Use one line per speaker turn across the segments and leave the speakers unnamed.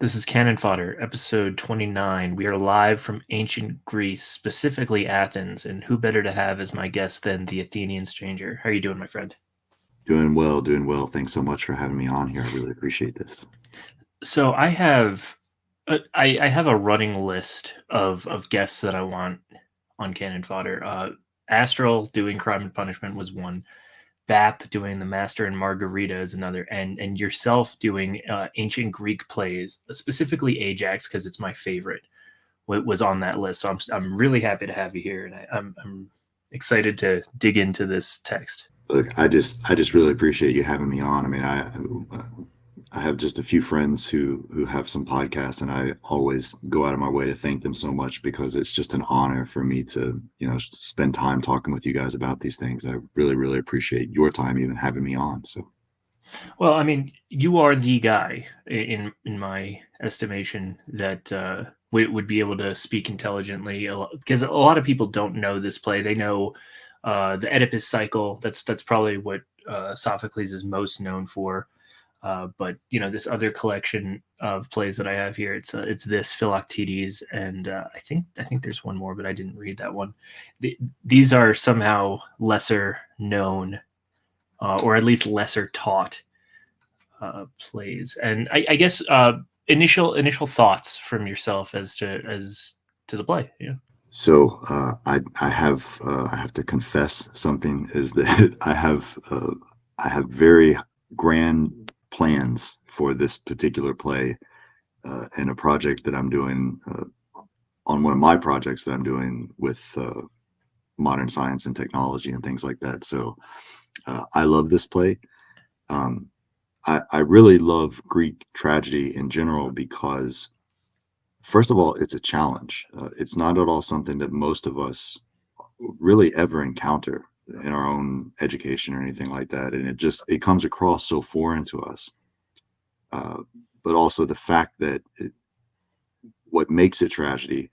This is Canon Fodder, episode 29. We are live from ancient Greece, specifically Athens, and who better to have as my guest than the Athenian Stranger? How are you doing, my friend?
Doing well, doing well. Thanks so much for having me on here. I really appreciate this.
So I have a running list of guests that I want on Canon Fodder. Astral doing Crime and Punishment was one. Bap doing The Master and Margarita is another, and yourself doing ancient Greek plays, specifically Ajax because it's my favorite. Was on that list. So I'm really happy to have you here, and I'm excited to dig into this text.
Look, I just really appreciate you having me on. I mean, I have just a few friends who have some podcasts, and I always go out of my way to thank them so much because it's just an honor for me to, spend time talking with you guys about these things. I really, really appreciate your time even having me on. So,
Well, I mean, you are the guy in my estimation that would be able to speak intelligently because a lot of people don't know this play. They know the Oedipus cycle. That's probably what Sophocles is most known for. But this other collection of plays that I have here, it's this Philoctetes, and I think there's one more, but I didn't read that one. These are somehow lesser known, or at least lesser taught plays. And I guess initial thoughts from yourself as to the play. Yeah.
I have to confess something is that I have very grand plans for this particular play and a project that I'm doing on one of my projects that I'm doing with modern science and technology and things like that. So I love this play. Um, I really love Greek tragedy in general because, first of all, it's a challenge. It's not at all something that most of us really ever encounter in our own education or anything like that, and it comes across so foreign to us. Uh, but also the fact that what makes it tragedy,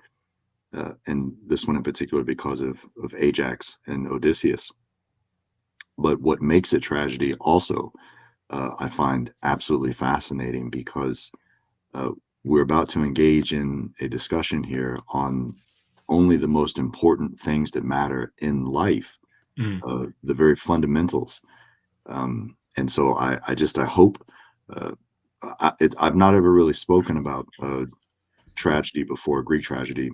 and this one in particular because of Ajax and Odysseus, but what makes it tragedy also, I find absolutely fascinating because uh, we're about to engage in a discussion here on only the most important things that matter in life,
Mm.
the very fundamentals. And so I hope, uh, I've not ever really spoken about tragedy before, Greek tragedy,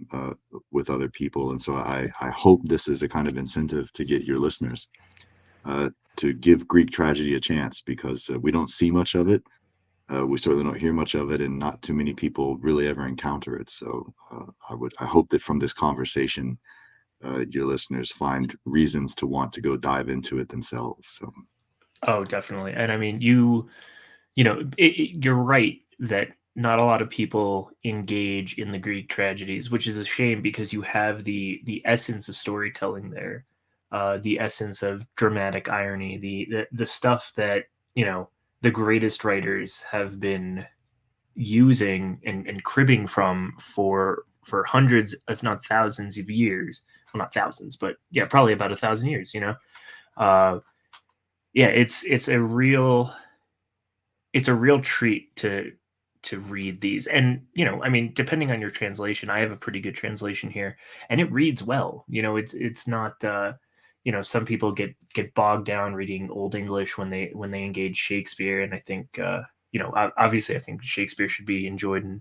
with other people. And so I hope this is a kind of incentive to get your listeners uh, to give Greek tragedy a chance because we don't see much of it. We certainly don't hear much of it, and not too many people really ever encounter it. So I hope that from this conversation, your listeners find reasons to want to go dive into it themselves. So
Oh, definitely. And I mean, you're right that not a lot of people engage in the Greek tragedies, which is a shame because you have the essence of storytelling there, the essence of dramatic irony, the stuff that the greatest writers have been using and cribbing from for hundreds, if not thousands, of years. Well, not thousands, but yeah, probably about 1,000 years. Uh, yeah, it's a real treat to read these. And I mean, depending on your translation, I have a pretty good translation here, and it reads well. It's not some people get bogged down reading Old English when they engage Shakespeare. And I think obviously I think Shakespeare should be enjoyed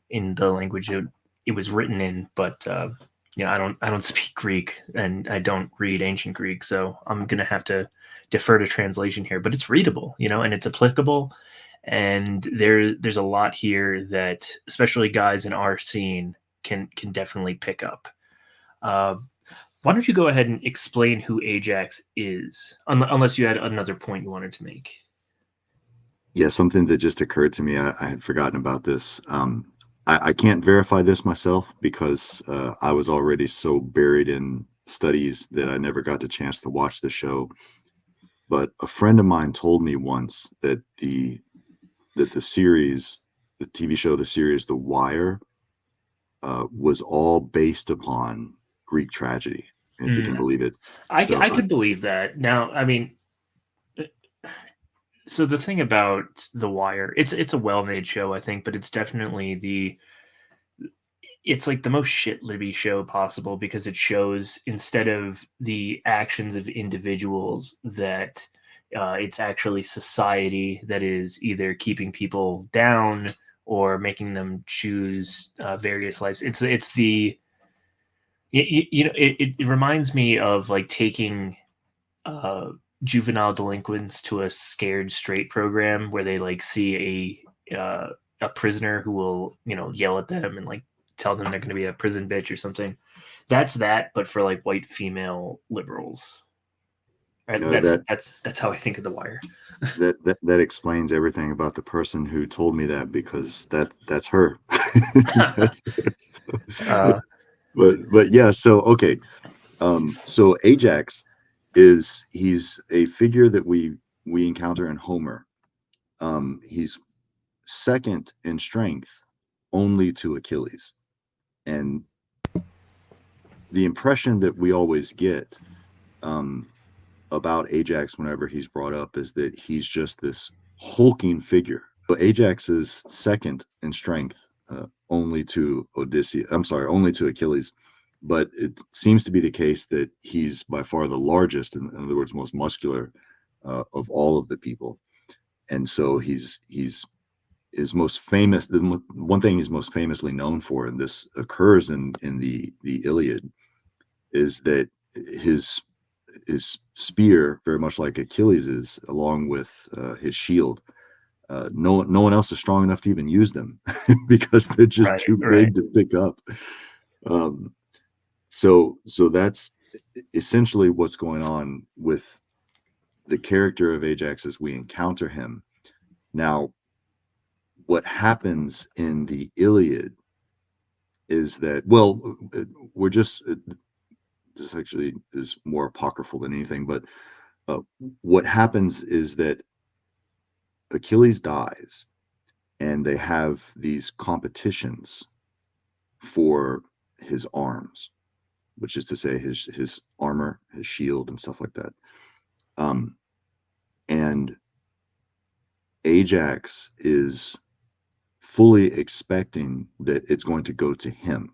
in the language it was written in. But I don't speak Greek, and I don't read ancient Greek, so I'm gonna have to defer to translation here. But it's readable, and it's applicable, and there's a lot here that especially guys in our scene can definitely pick up. Uh, why don't you go ahead and explain who Ajax is, unless you had another point you wanted to make?
yeah, something that just occurred to me, I had forgotten about this. I can't verify this myself because I was already so buried in studies that I never got the chance to watch the show. But a friend of mine told me once that the series, the TV show, the series The Wire, was all based upon Greek tragedy, if you can
Mm,
believe it.
I
So
could believe that. Now, I mean, So the thing about The Wire, it's a well-made show, I think, but it's definitely it's like the most shit libby show possible because it shows, instead of the actions of individuals, that it's actually society that is either keeping people down or making them choose various lives. It's the you know it reminds me of like taking uh, juvenile delinquents to a scared straight program where they like see a prisoner who will yell at them and like tell them they're going to be a prison bitch or something. That's that, but for like white female liberals. Right?
Uh,
That's
that
that's how I think of The Wire.
that explains everything about the person who told me that, because that's her. That's
uh,
but yeah. So okay. So Ajax he's a figure that we encounter in Homer. He's second in strength only to Achilles. And the impression that we always get um, about Ajax whenever he's brought up is that he's just this hulking figure. But Ajax is second in strength, only to Odysseus. I'm sorry, only to Achilles. But it seems to be the case that he's by far the largest, in other words, most muscular of all of the people. And so he's is most famous. The one thing he's most famously known for, and this occurs in the Iliad, is that his his spear, very much like Achilles's, along with his shield. No one else is strong enough to even use them because they're just
right,
too
right.
big to pick up. Um, so that's essentially what's going on with the character of Ajax as we encounter him. Now, what happens in the Iliad is that, well, we're just this actually is more apocryphal than anything, but uh, what happens is that Achilles dies, and they have these competitions for his arms, which is to say his armor, his shield, and stuff like that. Um, and Ajax is fully expecting that it's going to go to him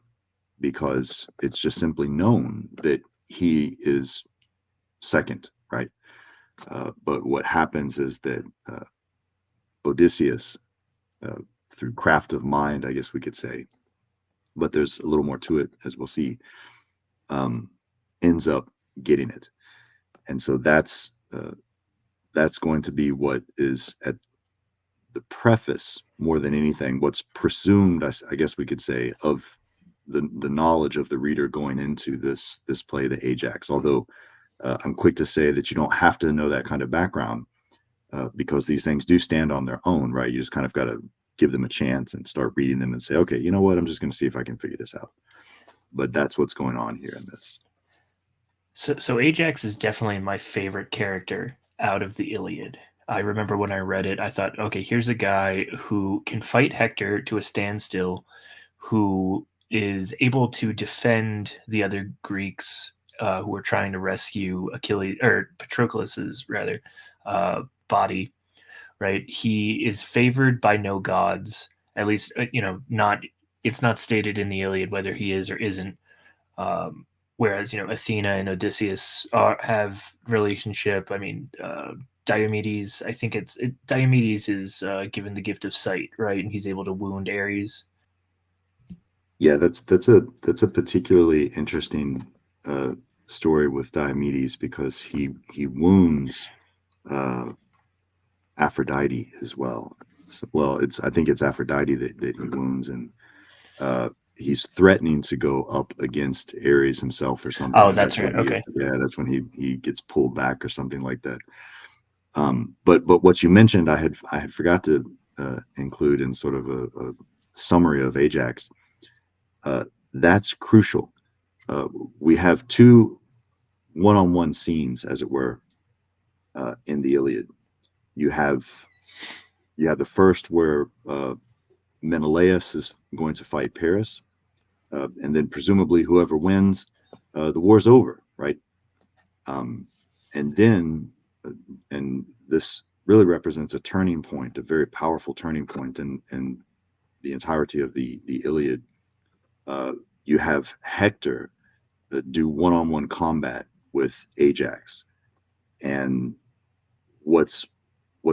because it's just simply known that he is second, right? But what happens is that Odysseus, uh, through craft of mind, I guess we could say, but there's a little more to it, as we'll see, um, ends up getting it. And so that's going to be what is at the preface more than anything, what's presumed, I guess we could say, of the knowledge of the reader going into this play, the Ajax. Although I'm quick to say that you don't have to know that kind of background because these things do stand on their own, right? You just kind of got to give them a chance and start reading them and say, okay, you know what? I'm just going to see if I can figure this out. But that's what's going on here in this.
So Ajax is definitely my favorite character out of the Iliad. I remember when I read it, I thought, okay, here's a guy who can fight Hector to a standstill, who is able to defend the other Greeks who are trying to rescue Achilles or Patroclus's rather body. Right, he is favored by no gods. At least, not it's not stated in the Iliad whether he is or isn't. Whereas Athena and Odysseus have relationship. I mean, Diomedes. I think Diomedes is given the gift of sight, right, and he's able to wound Ares.
Yeah, that's a particularly interesting uh, story with Diomedes because he wounds uh, Aphrodite as well. So, well, it's I think it's Aphrodite that he wounds, and uh, he's threatening to go up against Ares himself or something,
Oh,
and
that's
that's
right.
when he
Okay.
gets yeah, that's when he gets pulled back or something like that. But what you mentioned, I had forgot to include in sort of a summary of Ajax. Uh, that's crucial. Uh, we have two one-on-one scenes, as it were, in the Iliad. You have you have the first where Menelaus is going to fight Paris, and then presumably whoever wins, the war's over, right? Um, and then, and this really represents a turning point, a very powerful turning point in the entirety of the Iliad. You have Hector do one-on-one combat with Ajax, and what's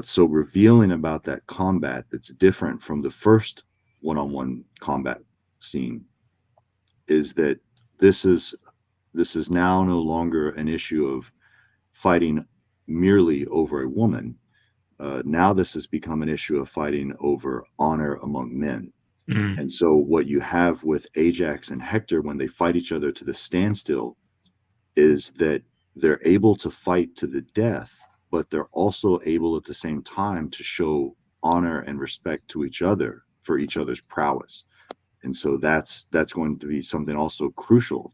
so revealing about that combat that's different from the first one-on-one combat scene is that this is now no longer an issue of fighting merely over a woman. Now this has become an issue of fighting over honor among men.
Mm.
And so what you have with Ajax and Hector when they fight each other to the standstill is that they're able to fight to the death, but they're also able at the same time to show honor and respect to each other for each other's prowess. And so that's going to be something also crucial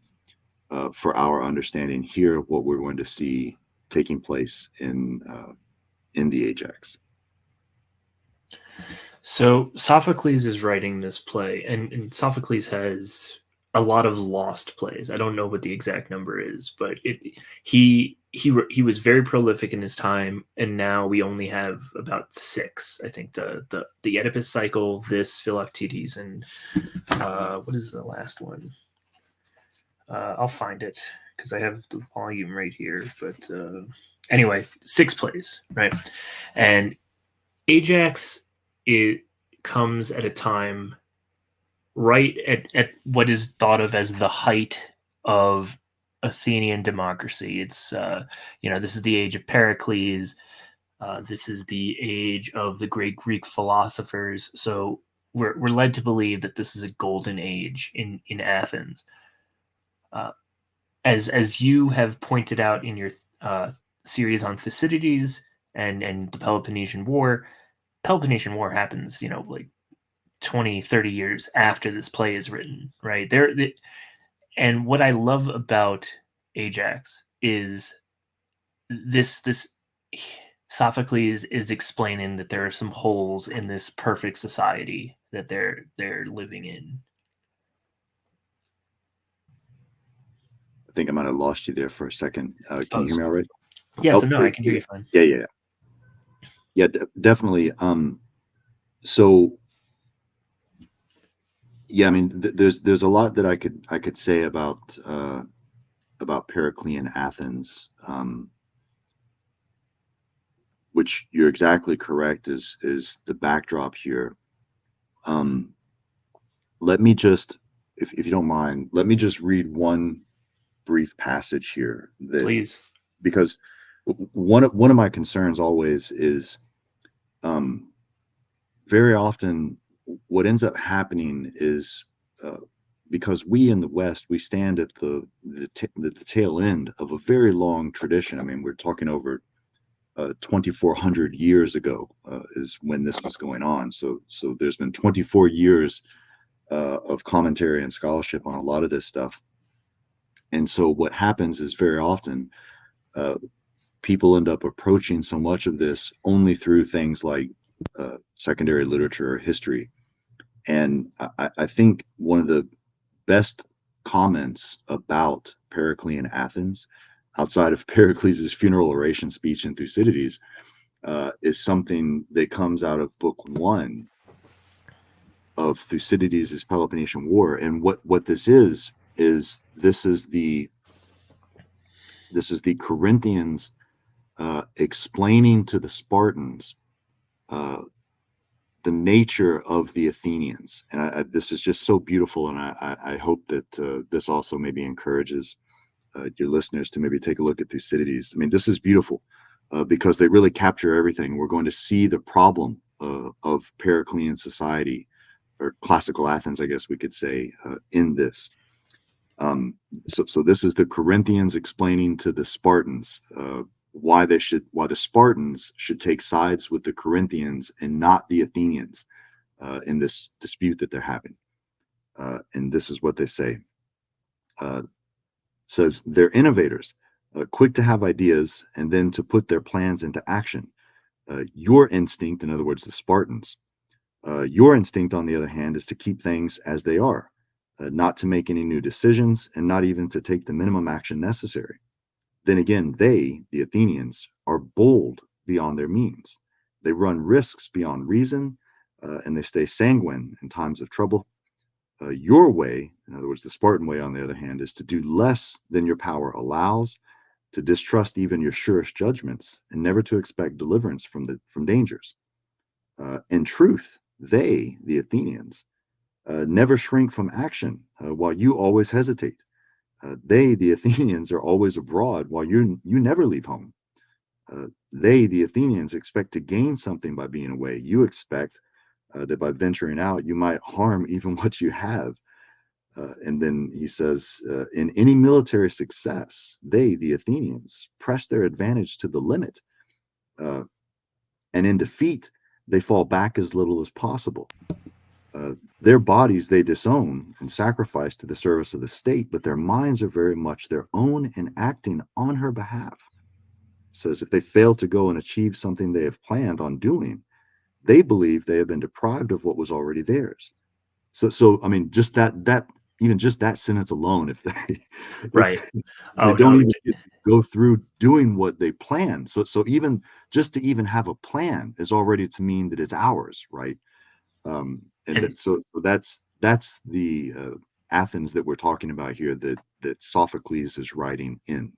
for our understanding here of what we're going to see taking place in the Ajax.
So Sophocles is writing this play, and Sophocles has a lot of lost plays. I don't know what the exact number is, but he was very prolific in his time, and now we only have about 6. I think the Oedipus cycle, this Philoctetes, and what is the last one? I'll find it because I have the volume right here. But anyway, 6 plays, right? And Ajax, it comes at a time right at what is thought of as the height of Athenian democracy. It's this is the age of Pericles. This is the age of the great Greek philosophers. So we're led to believe that this is a golden age in Athens. As you have pointed out in your series on Thucydides and the Peloponnesian War, Peloponnesian War happens, like 20, 30 years after this play is written, right? And what I love about Ajax is this Sophocles is explaining that there are some holes in this perfect society that they're living in.
I think I might have lost you there for a second. Can you hear me all right?
Yes,
Oh,
no,
there,
I can hear you fine.
Yeah, definitely. So yeah, I mean, there's a lot that I could say about Periclean Athens, which you're exactly correct is the backdrop here. Let me just, if you don't mind, let me just read one brief passage here
Please.
because one of my concerns always is very often what ends up happening is because we in the West, we stand at the tail end of a very long tradition. I mean, we're talking over 2,400 years ago is when this was going on. So there's been 24 years of commentary and scholarship on a lot of this stuff. And so what happens is very often people end up approaching so much of this only through things like secondary literature or history. And I think one of the best comments about Periclean Athens, outside of Pericles' funeral oration speech in Thucydides, is something that comes out of book 1 of Thucydides' Peloponnesian War. And what this is this is the Corinthians explaining to the Spartans the nature of the Athenians. And this is just so beautiful. And I hope that this also maybe encourages your listeners to maybe take a look at Thucydides. I mean, this is beautiful because they really capture everything. We're going to see the problem of Periclean society, or classical Athens, I guess we could say, in this. So this is the Corinthians explaining to the Spartans why the Spartans should take sides with the Corinthians and not the Athenians in this dispute that they're having. And this is what they say. Says they're innovators, quick to have ideas and then to put their plans into action. Your instinct, in other words, the Spartans, your instinct, on the other hand, is to keep things as they are, not to make any new decisions and not even to take the minimum action necessary. Then again, they, the Athenians, are bold beyond their means. They run risks beyond reason, and they stay sanguine in times of trouble. Your way, in other words, the Spartan way, on the other hand, is to do less than your power allows, to distrust even your surest judgments, and never to expect deliverance from dangers. In truth, they, the Athenians, never shrink from action, while you always hesitate. They, the Athenians, are always abroad, while you never leave home. They, the Athenians, expect to gain something by being away. You expect that by venturing out, you might harm even what you have. And then he says, in any military success, they, the Athenians, press their advantage to the limit. Uh, and in defeat, they fall back as little as possible. Their bodies they disown and sacrifice to the service of the state, but their minds are very much their own and acting on her behalf. It says if they fail to go and achieve something they have planned on doing, they believe they have been deprived of what was already theirs. So I mean, just that even just that sentence alone, if they
Right.
if they
Oh
don't
no.
even get to go through doing what they plan, so even just to even have a plan is already to mean that it's ours, right? And
And
that's the Athens that we're talking about here, that Sophocles is writing in.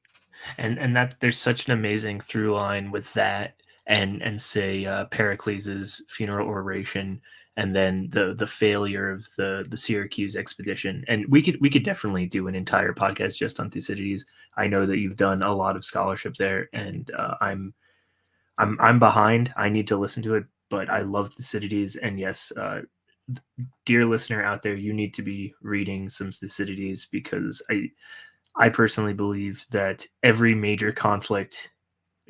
and that there's such an amazing through line with that and say Pericles' funeral oration, and then the failure of the Syracuse expedition. And we could definitely do an entire podcast just on Thucydides. I know that you've done a lot of scholarship there, and I'm behind. I need to listen to it, but I love Thucydides, and yes, dear listener out there, you need to be reading some Thucydides, because I personally believe that every major conflict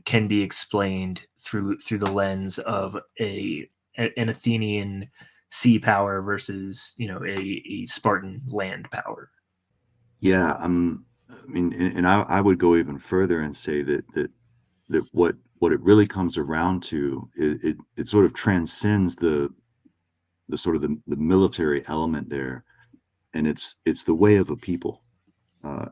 can be explained through the lens of an Athenian sea power versus a Spartan land power.
Yeah, I mean, and I would go even further and say that what it really comes around to, it sort of transcends the sort of the military element there, and it's the way of a people.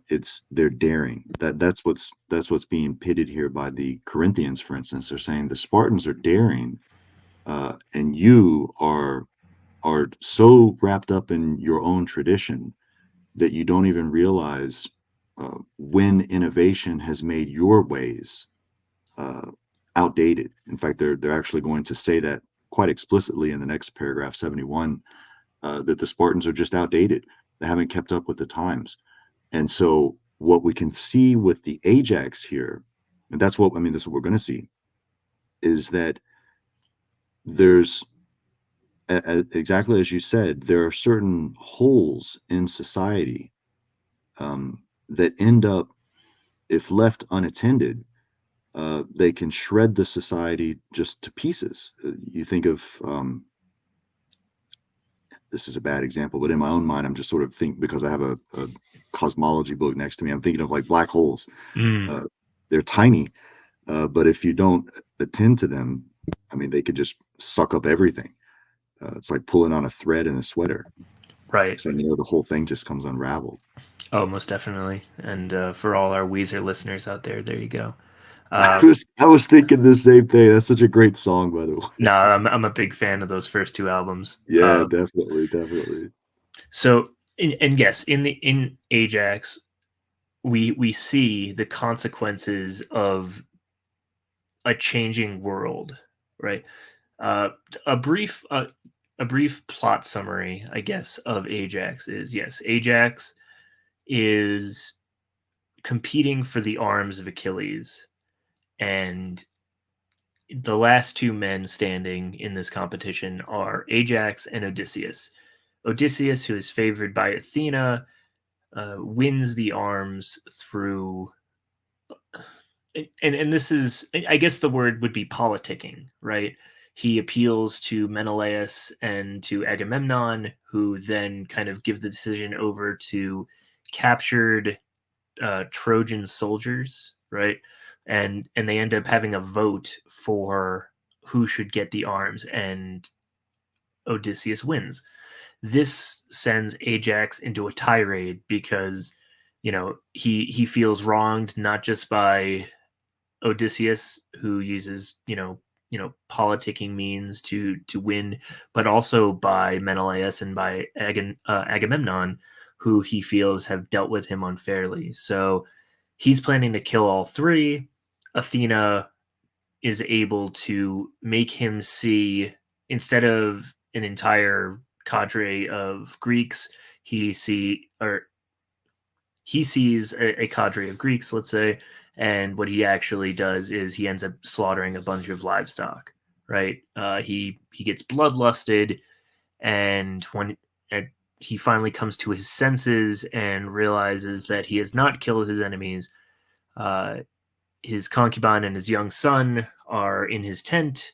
It's their daring. That's what's being pitted here by the Corinthians, for instance. They're saying the Spartans are daring, and you are so wrapped up in your own tradition that you don't even realize when innovation has made your ways uh, outdated. In fact, they're actually going to say that quite explicitly in the next paragraph, 71, that the Spartans are just outdated. They haven't kept up with the times. And so what we can see with the Ajax here, and that's what I mean, this is what we're going to see, is that there's exactly as you said, there are certain holes in society that end up, if left unattended, they can shred the society just to pieces. You think of this is a bad example, but in my own mind, I'm just sort of think because I have a cosmology book next to me, I'm thinking of like black holes.
Mm,
Uh, they're tiny, but if you don't attend to them, I mean, they could just suck up everything. It's like pulling on a thread in a sweater.
right.
So, the whole thing just comes unraveled.
Oh, most definitely. And for all our Weezer listeners out there, there you go.
I
Uh,
was I was thinking the same thing. That's such a great song, by the way.
no, I'm a big fan of those first two albums.
Yeah, definitely, definitely.
So, and yes, in Ajax, we see the consequences of a changing world, right? Uh, a brief a brief plot summary, I guess, of Ajax is, yes, Ajax is competing for the arms of Achilles, and the last two men standing in this competition are Ajax and Odysseus. Odysseus, who is favored by Athena, wins the arms through, and this is, I guess the word would be politicking, right? He appeals to Menelaus and to Agamemnon, who then kind of give the decision over to captured Trojan soldiers, right? And they end up having a vote for who should get the arms, and Odysseus wins. This sends Ajax into a tirade because he feels wronged, not just by Odysseus, who uses politicking means to win, but also by Menelaus and by Agamemnon, who he feels have dealt with him unfairly. So he's planning to kill all three. Athena is able to make him see, instead of an entire cadre of Greeks, he sees a cadre of Greeks, let's say, and what he actually does is he ends up slaughtering a bunch of livestock. Right? He gets bloodlusted, and when he finally comes to his senses and realizes that he has not killed his enemies, uh, his concubine and his young son are in his tent,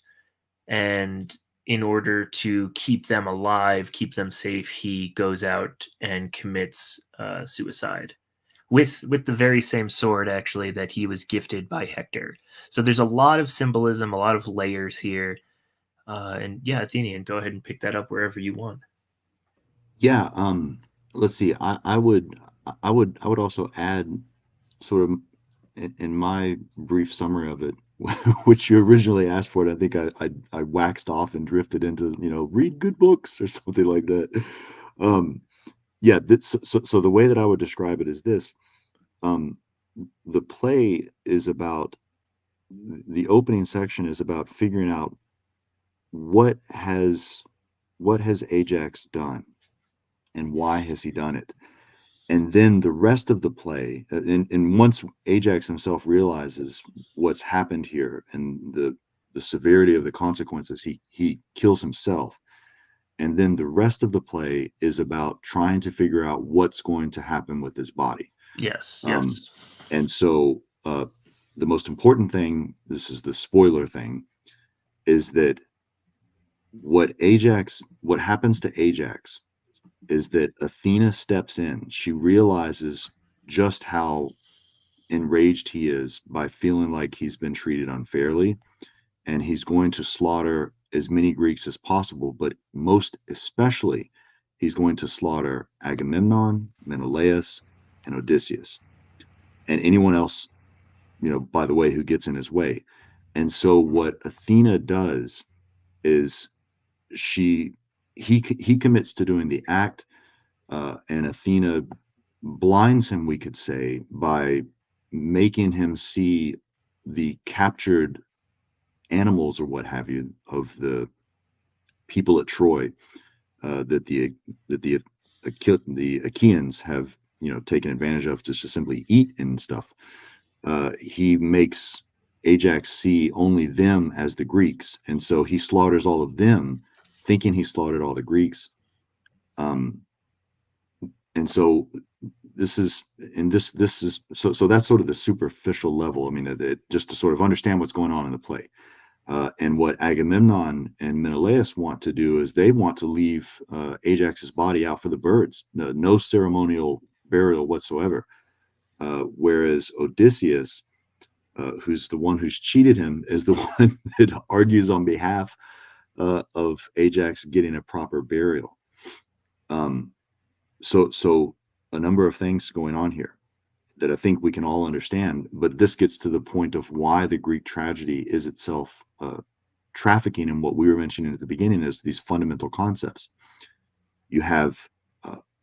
and in order to keep them alive, keep them safe, he goes out and commits suicide with the very same sword, actually, that he was gifted by Hector. So there's a lot of symbolism, a lot of layers here. And yeah, Athenian, go ahead and pick that up wherever you want.
Yeah, let's see. I would also add sort of in my brief summary of it, which you originally asked for it. I think I waxed off and drifted into, read good books or something like that. Um, yeah, so the way that I would describe it is this. Um, the play is about the opening section is about figuring out what has what has Ajax done and why has he done it. And then the rest of the play, and once Ajax himself realizes what's happened here and the severity of the consequences, he kills himself. And then the rest of the play is about trying to figure out what's going to happen with his body.
Yes,
Um,
yes.
and so the most important thing, this is the spoiler thing, is that what happens to Ajax is that Athena steps in. She realizes just how enraged he is by feeling like he's been treated unfairly, and he's going to slaughter as many Greeks as possible, but most especially, he's going to slaughter Agamemnon, Menelaus, and Odysseus, and anyone else, by the way, who gets in his way. And so, what Athena does is she he commits to doing the act, and Athena blinds him, we could say, by making him see the captured animals or what have you of the people at Troy, that the Achaeans have taken advantage of to just simply eat and stuff. He makes Ajax see only them as the Greeks, and so he slaughters all of them, thinking he slaughtered all the Greeks. Um, and so this is so that's sort of the superficial level. I mean, just to sort of understand what's going on in the play. And what Agamemnon and Menelaus want to do is they want to leave Ajax's body out for the birds, no ceremonial burial whatsoever. Whereas Odysseus, who's the one who's cheated him, is the one that argues on behalf of Ajax getting a proper burial. Um, so a number of things going on here that I think we can all understand, but this gets to the point of why the Greek tragedy is itself trafficking in what we were mentioning at the beginning as these fundamental concepts. You have,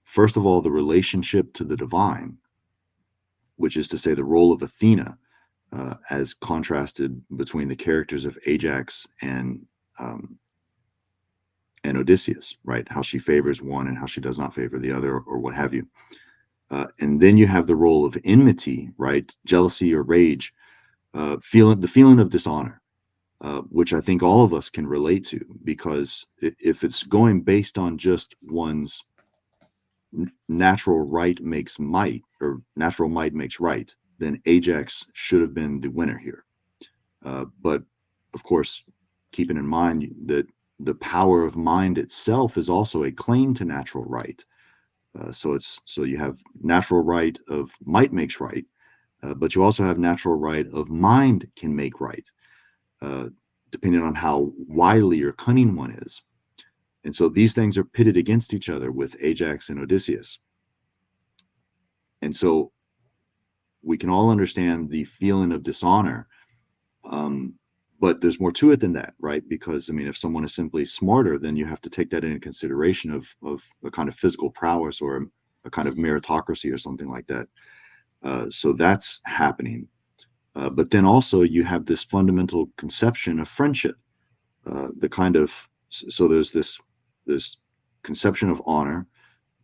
first of all, the relationship to the divine, which is to say the role of Athena, as contrasted between the characters of Ajax and Odysseus, right? How she favors one and how she does not favor the other, or what have you. And then you have the role of enmity, right? Jealousy or rage, the feeling of dishonor, which I think all of us can relate to, because if it's going based on just one's natural right makes might, or natural might makes right, then Ajax should have been the winner here. But of course, keeping in mind that the power of mind itself is also a claim to natural right. So you have natural right of might makes right, but you also have natural right of mind can make right, uh, depending on how wily or cunning one is. And so these things are pitted against each other with Ajax and Odysseus. And so we can all understand the feeling of dishonor, um, but there's more to it than that, right? Because I mean, if someone is simply smarter, then you have to take that into consideration of a kind of physical prowess or a kind of meritocracy or something like that. So that's happening. But then also you have this fundamental conception of friendship, the kind of so there's this conception of honor.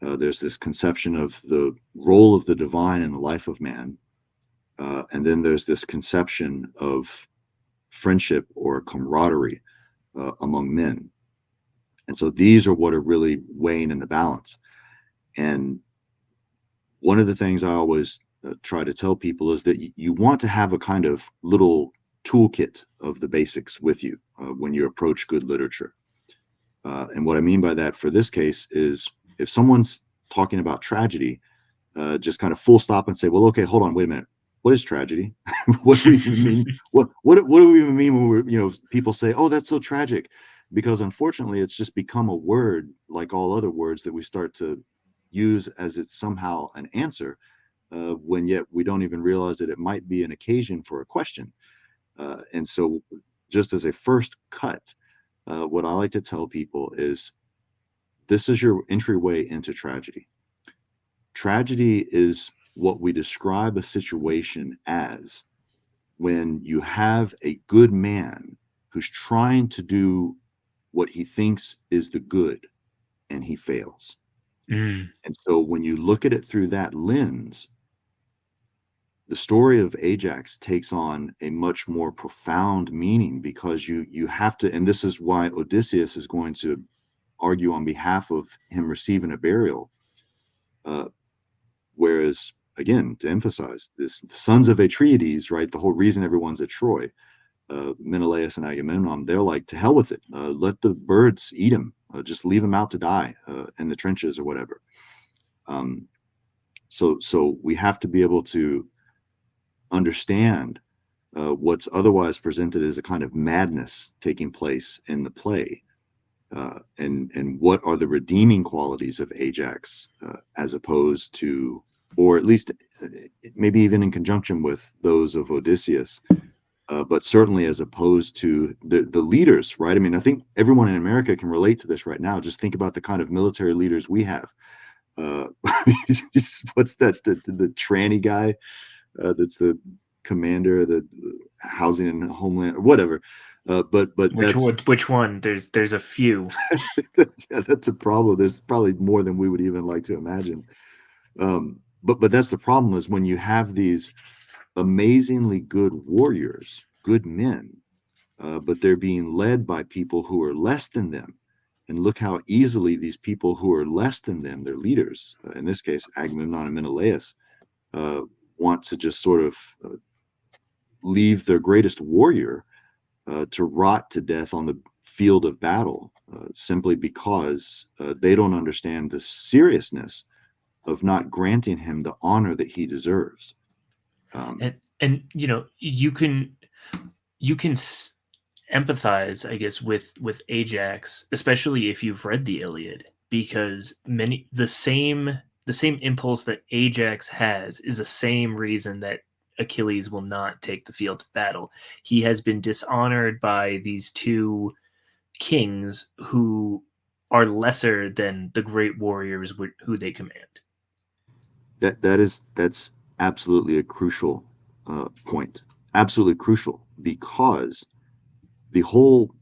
There's this conception of the role of the divine in the life of man, and then there's this conception of friendship or camaraderie among men. And so these are what are really weighing in the balance. And one of the things I always try to tell people is that you want to have a kind of little toolkit of the basics with you when you approach good literature. And what I mean by that for this case is if someone's talking about tragedy, just kind of full stop and say, well, okay, hold on, wait a minute. What is tragedy? What do we even mean? What do we even mean when we're, people say, oh, that's so tragic? Because unfortunately, it's just become a word like all other words that we start to use as it's somehow an answer, when yet we don't even realize that it might be an occasion for a question. And so just as a first cut, what I like to tell people is this is your entryway into tragedy. Tragedy is what we describe a situation as when you have a good man who's trying to do what he thinks is the good and he fails.
Mm.
And so when you look at it through that lens, the story of Ajax takes on a much more profound meaning because you have to, and this is why Odysseus is going to argue on behalf of him receiving a burial. Whereas, again, to emphasize this, the sons of Atreides, right? The whole reason everyone's at Troy, Menelaus and Agamemnon, they're like, to hell with it. Let the birds eat him. Just leave him out to die in the trenches or whatever. So we have to be able to understand what's otherwise presented as a kind of madness taking place in the play. And what are the redeeming qualities of Ajax as opposed to, or at least maybe even in conjunction with those of Odysseus, but certainly as opposed to the leaders, right? I mean, I think everyone in America can relate to this right now. Just think about the kind of military leaders we have. What's that? The tranny guy that's the commander, the housing and homeland, or whatever. But that's
Which one? There's a few.
yeah, that's a problem. There's probably more than we would even like to imagine. But that's the problem is when you have these amazingly good warriors, good men, but they're being led by people who are less than them. And look how easily these people who are less than them, their leaders, in this case, Agamemnon and Menelaus, uh, want to just sort of leave their greatest warrior to rot to death on the field of battle simply because they don't understand the seriousness of not granting him the honor that he deserves.
And you can empathize, I guess, with Ajax, especially if you've read the Iliad, because many the same impulse that Ajax has is the same reason that Achilles will not take the field of battle. He has been dishonored by these two kings who are lesser than the great warriors who they command.
That's absolutely a crucial point, absolutely crucial, because the whole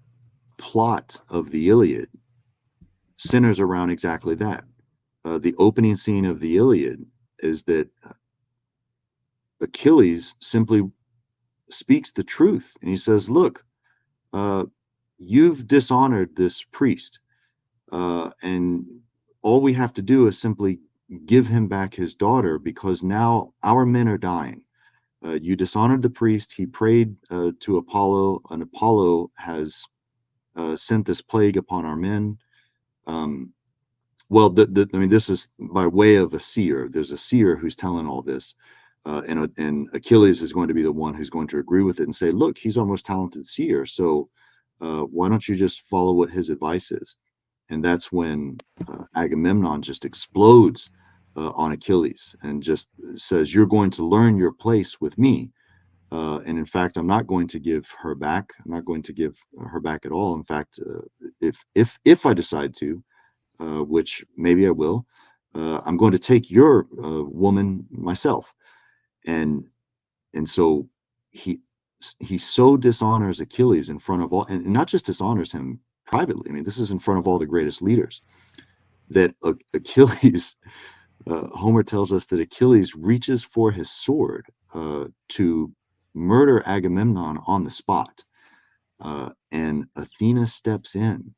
plot of the Iliad centers around exactly that. The opening scene of the Iliad is that Achilles simply speaks the truth, and he says, "Look, uh, you've dishonored this priest, and all we have to do is simply give him back his daughter because now our men are dying. You dishonored the priest. He prayed to Apollo, and Apollo has sent this plague upon our men." Um, well, I mean, this is by way of a seer. There's a seer who's telling all this, and Achilles is going to be the one who's going to agree with it and say, "Look, he's our most talented seer. So why don't you just follow what his advice is?" And that's when Agamemnon just explodes on Achilles and just says, "You're going to learn your place with me." And in fact, I'm not going to give her back. I'm not going to give her back at all. In fact, if I decide to, which maybe I will, I'm going to take your woman myself. And and so he he so dishonors Achilles in front of all, and not just dishonors him privately. I mean, this is in front of all the greatest leaders. That Achilles, Homer tells us that Achilles reaches for his sword to murder Agamemnon on the spot, and Athena steps in.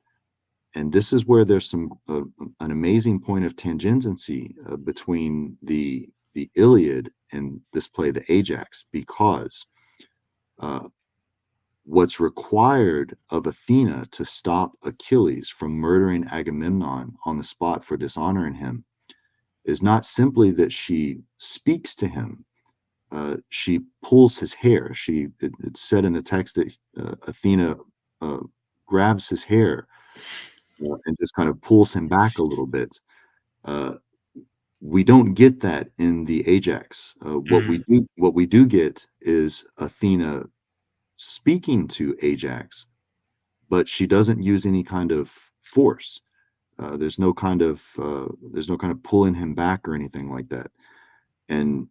And this is where there's an amazing point of tangency between the Iliad and this play, the Ajax, because uh, what's required of Athena to stop Achilles from murdering Agamemnon on the spot for dishonoring him is not simply that she speaks to him. She pulls his hair. It's said in the text that Athena uh, grabs his hair and just kind of pulls him back a little bit. Uh, we don't get that in the Ajax.
Mm.
What we do get is Athena speaking to Ajax, but she doesn't use any kind of force. There's no kind of pulling him back or anything like that. And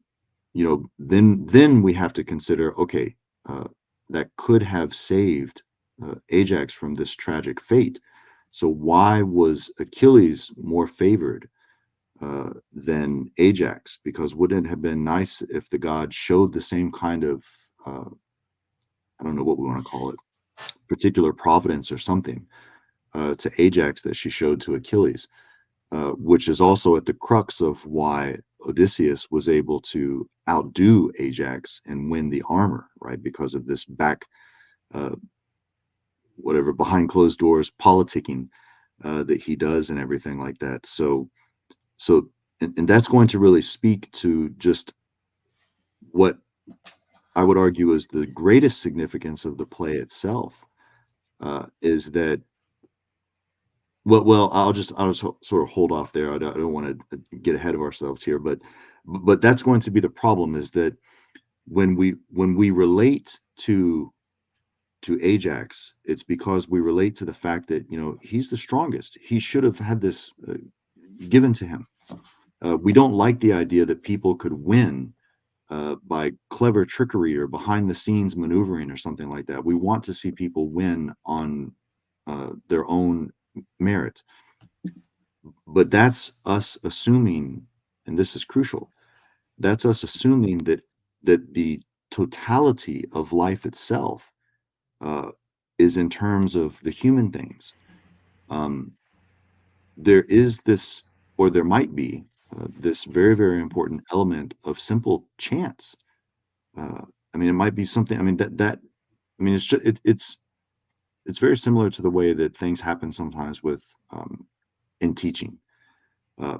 then we have to consider, okay, uh, that could have saved Ajax from this tragic fate. So why was Achilles more favored than Ajax? Because wouldn't it have been nice if the gods showed the same kind of, uh, I don't know what we want to call it, particular providence or something to Ajax that she showed to Achilles, which is also at the crux of why Odysseus was able to outdo Ajax and win the armor, right? Because of this uh, whatever, behind closed doors politicking that he does and everything like that. So, and that's going to really speak to just what I would argue is the greatest significance of the play itself, is that well, I'll just sort of hold off there. I don't want to get ahead of ourselves here, but that's going to be the problem, is that when we relate to Ajax, it's because we relate to the fact that he's the strongest. He should have had this given to him. We don't like the idea that people could win by clever trickery or behind the scenes maneuvering or something like that. We want to see people win on their own merit. But that's us assuming, and this is crucial, that's us assuming that the totality of life itself uh, is in terms of the human things. Um, there is this, or there might be this very, very important element of simple chance. Uh, I mean, it might be something. I mean, I mean, it's just, it's very similar to the way that things happen sometimes with in teaching. Uh,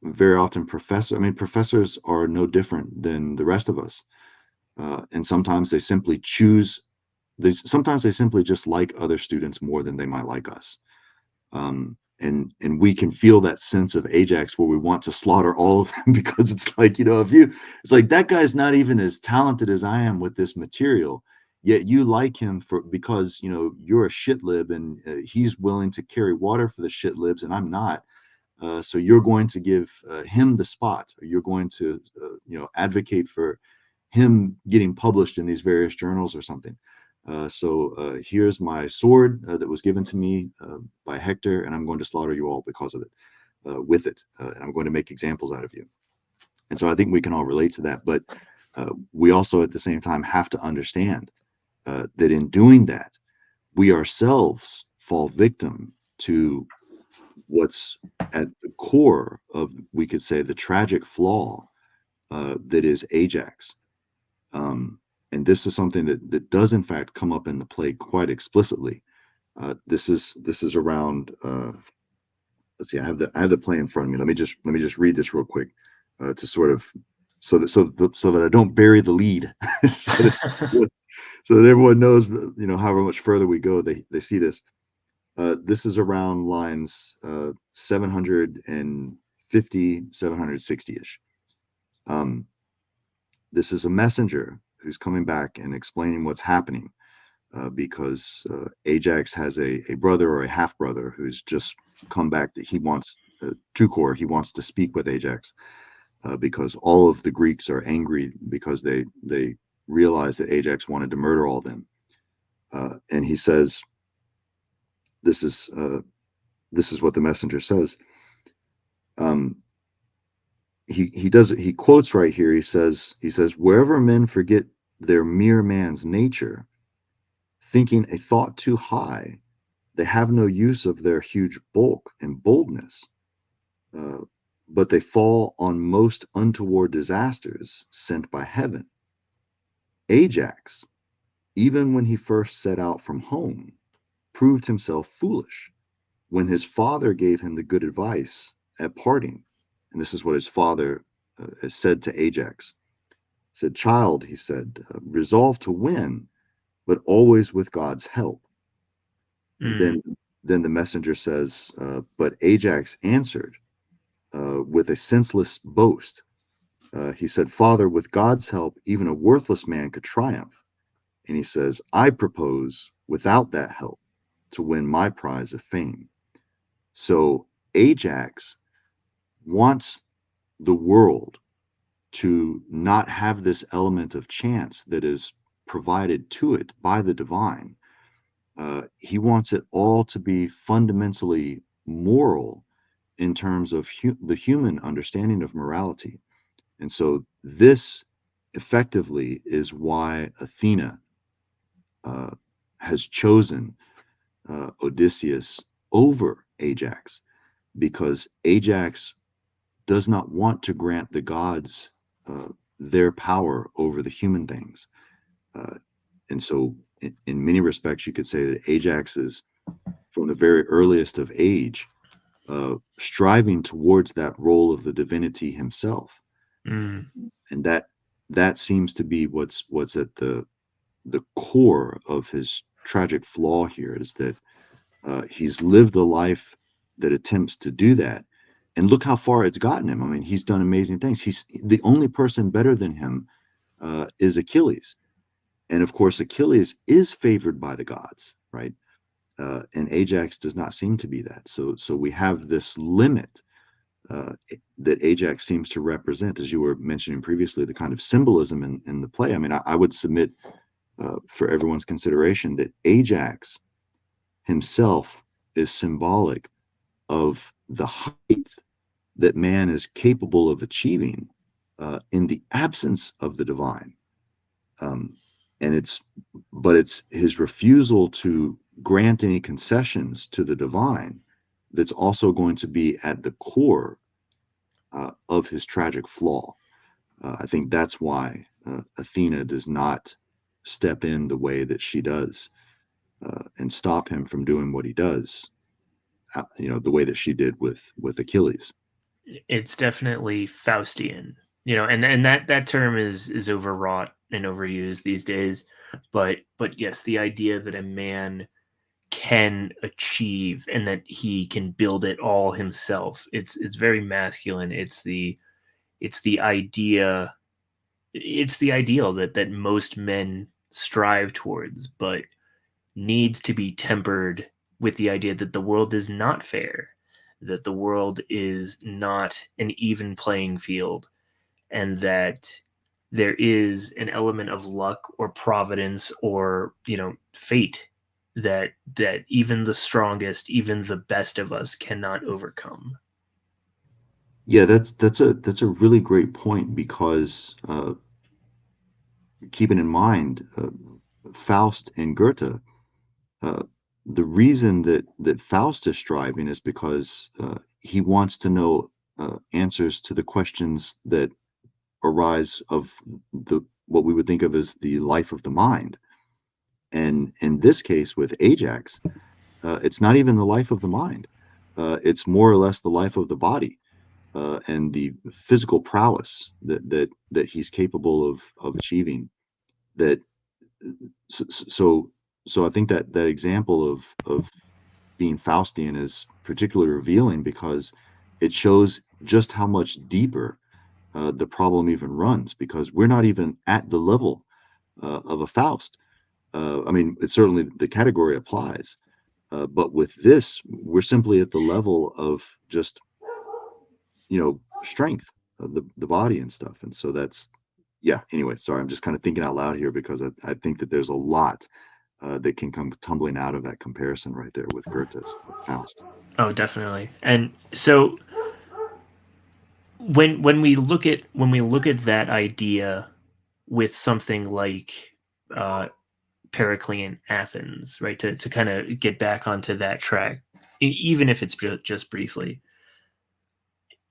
Very often, professors are no different than the rest of us, and sometimes they simply choose. Sometimes they simply just like other students more than they might like us. And we can feel that sense of Ajax where we want to slaughter all of them because it's like, if you, it's like that guy's not even as talented as I am with this material, yet you like him because you're a shit lib, and he's willing to carry water for the shit libs and I'm not. So you're going to give him the spot, or you're going to advocate for him getting published in these various journals or something. So here's my sword that was given to me by Hector, and I'm going to slaughter you all because of it, with it, and I'm going to make examples out of you. And so I think we can all relate to that. But we also, at the same time, have to understand that in doing that, we ourselves fall victim to what's at the core of, we could say, the tragic flaw that is Ajax. Um, and this is something that does in fact come up in the play quite explicitly. This is around. Let's see. I have the play in front of me. Let me just read this real quick to sort of so that I don't bury the lead, so that so that everyone knows, however much further we go, they see this. This is around lines 750, 760 ish. Um, this is a messenger who's coming back and explaining what's happening, because Ajax has a brother or a half brother who's just come back. He wants Tucor. He wants to speak with Ajax, because all of the Greeks are angry because they realized that Ajax wanted to murder all of them. And he says, this is what the messenger says. Um, he quotes right here. He says, wherever men forget their mere man's nature, thinking a thought too high, they have no use of their huge bulk and boldness, uh, but they fall on most untoward disasters sent by heaven. Ajax, even when he first set out from home, proved himself foolish when his father gave him the good advice at parting. And this is what his father said to Ajax. He said, child, he said, resolve to win, but always with God's help. And
Mm,
then the messenger says, but Ajax answered with a senseless boast. He said, Father, with God's help, even a worthless man could triumph. And he says, I propose, without that help, to win my prize of fame. So Ajax wants the world to not have this element of chance that is provided to it by the divine. He wants it all to be fundamentally moral in terms of the human understanding of morality. And so this effectively is why Athena uh, has chosen Odysseus over Ajax, because Ajax does not want to grant the gods uh, their power over the human things. Uh, and so, in many respects, you could say that Ajax is, from the very earliest of age, striving towards that role of the divinity himself.
mm,
And that seems to be what's at the core of his tragic flaw here, is that he's lived a life that attempts to do that. And look how far it's gotten him. I mean, he's done amazing things. He's the only person better than him is Achilles. And of course, Achilles is favored by the gods, right? And Ajax does not seem to be that. So we have this limit uh, that Ajax seems to represent, as you were mentioning previously, the kind of symbolism in the play. I mean, I would submit for everyone's consideration that Ajax himself is symbolic of the height that man is capable of achieving in the absence of the divine. Um, and it's his refusal to grant any concessions to the divine that's also going to be at the core of his tragic flaw. I think that's why Athena does not step in the way that she does and stop him from doing what he does, the way that she did with Achilles.
it's definitely Faustian, and that term is overwrought and overused these days. But yes, the idea that a man can achieve and that he can build it all himself. It's very masculine. It's the idea it's the ideal that most men strive towards, but needs to be tempered with the idea that the world is not fair, that the world is not an even playing field, and that there is an element of luck or providence or fate that even the strongest, even the best of us cannot overcome.
Yeah, that's a really great point, because keeping in mind Faust and Goethe, uh, the reason that Faust is striving is because he wants to know answers to the questions that arise of the what we would think of as the life of the mind. And in this case with Ajax, it's not even the life of the mind. It's more or less the life of the body, and the physical prowess that he's capable of achieving. That so so I think that example of being Faustian is particularly revealing, because it shows just how much deeper the problem even runs, because we're not even at the level of a Faust. I mean, it's certainly the category applies, but with this, we're simply at the level of just strength of the body and stuff. And so that's yeah. Anyway, sorry, I'm just kind of thinking out loud here because I think that there's a lot that can come tumbling out of that comparison right there with Goethe's Faust.
Oh, definitely. And so when we look at that idea with something like uh, Periclean Athens, right? To kind of get back onto that track, even if it's just briefly,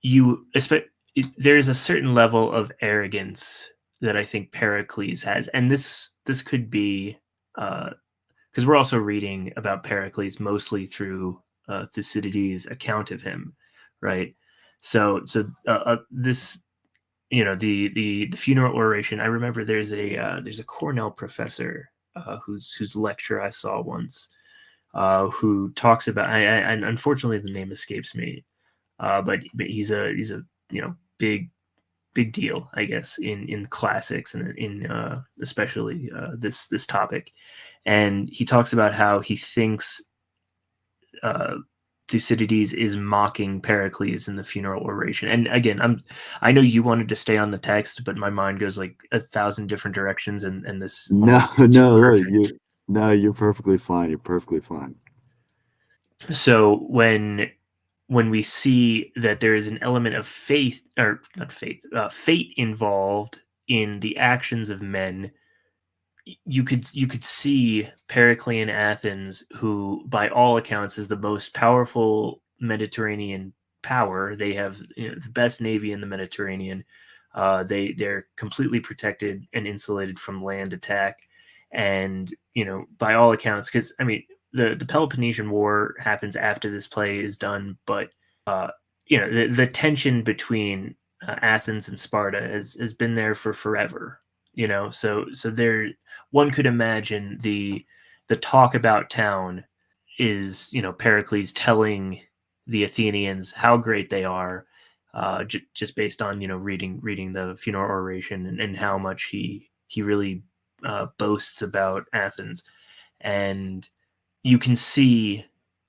you expect there's a certain level of arrogance that I think Pericles has, and this could be because we're also reading about Pericles mostly through Thucydides' account of him, right? So this the funeral oration. I remember there's a Cornell professor whose lecture I saw once who talks about. And unfortunately the name escapes me, but he's a big deal, I guess, in classics and in especially this topic. And he talks about how he thinks uh, Thucydides is mocking Pericles in the funeral oration. And again, I know you wanted to stay on the text, but my mind goes like 1,000 different directions, and this
No,
almost feels
no,
perfect.
you're perfectly fine. You're perfectly fine.
So when we see that there is an element of faith, or not faith, fate involved in the actions of men, you could see Periclean Athens, who by all accounts is the most powerful Mediterranean power. They have the best navy in the Mediterranean. They're completely protected and insulated from land attack, and by all accounts, because I mean the Peloponnesian War happens after this play is done, but uh, the tension between Athens and Sparta has been there for forever. So there one could imagine the talk about town is Pericles telling the Athenians how great they are, just based on reading the funeral oration, and how much he really boasts about Athens. And you can see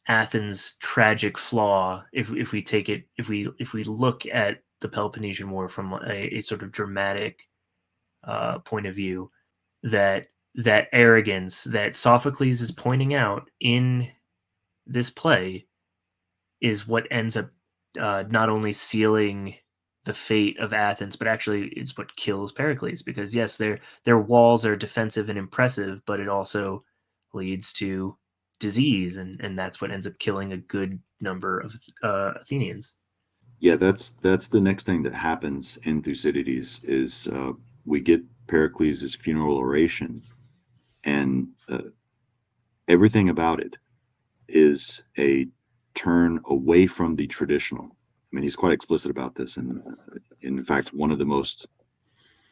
Athens' tragic flaw if we take it if we look at the Peloponnesian War from a sort of dramatic point of view, that arrogance that Sophocles is pointing out in this play is what ends up not only sealing the fate of Athens, but actually it's what kills Pericles. Because yes, their walls are defensive and impressive, but it also leads to disease, and that's what ends up killing a good number of Athenians.
Yeah, that's the next thing that happens in Thucydides is we get Pericles' funeral oration, and everything about it is a turn away from the traditional. I mean, he's quite explicit about this, and in fact, one of the most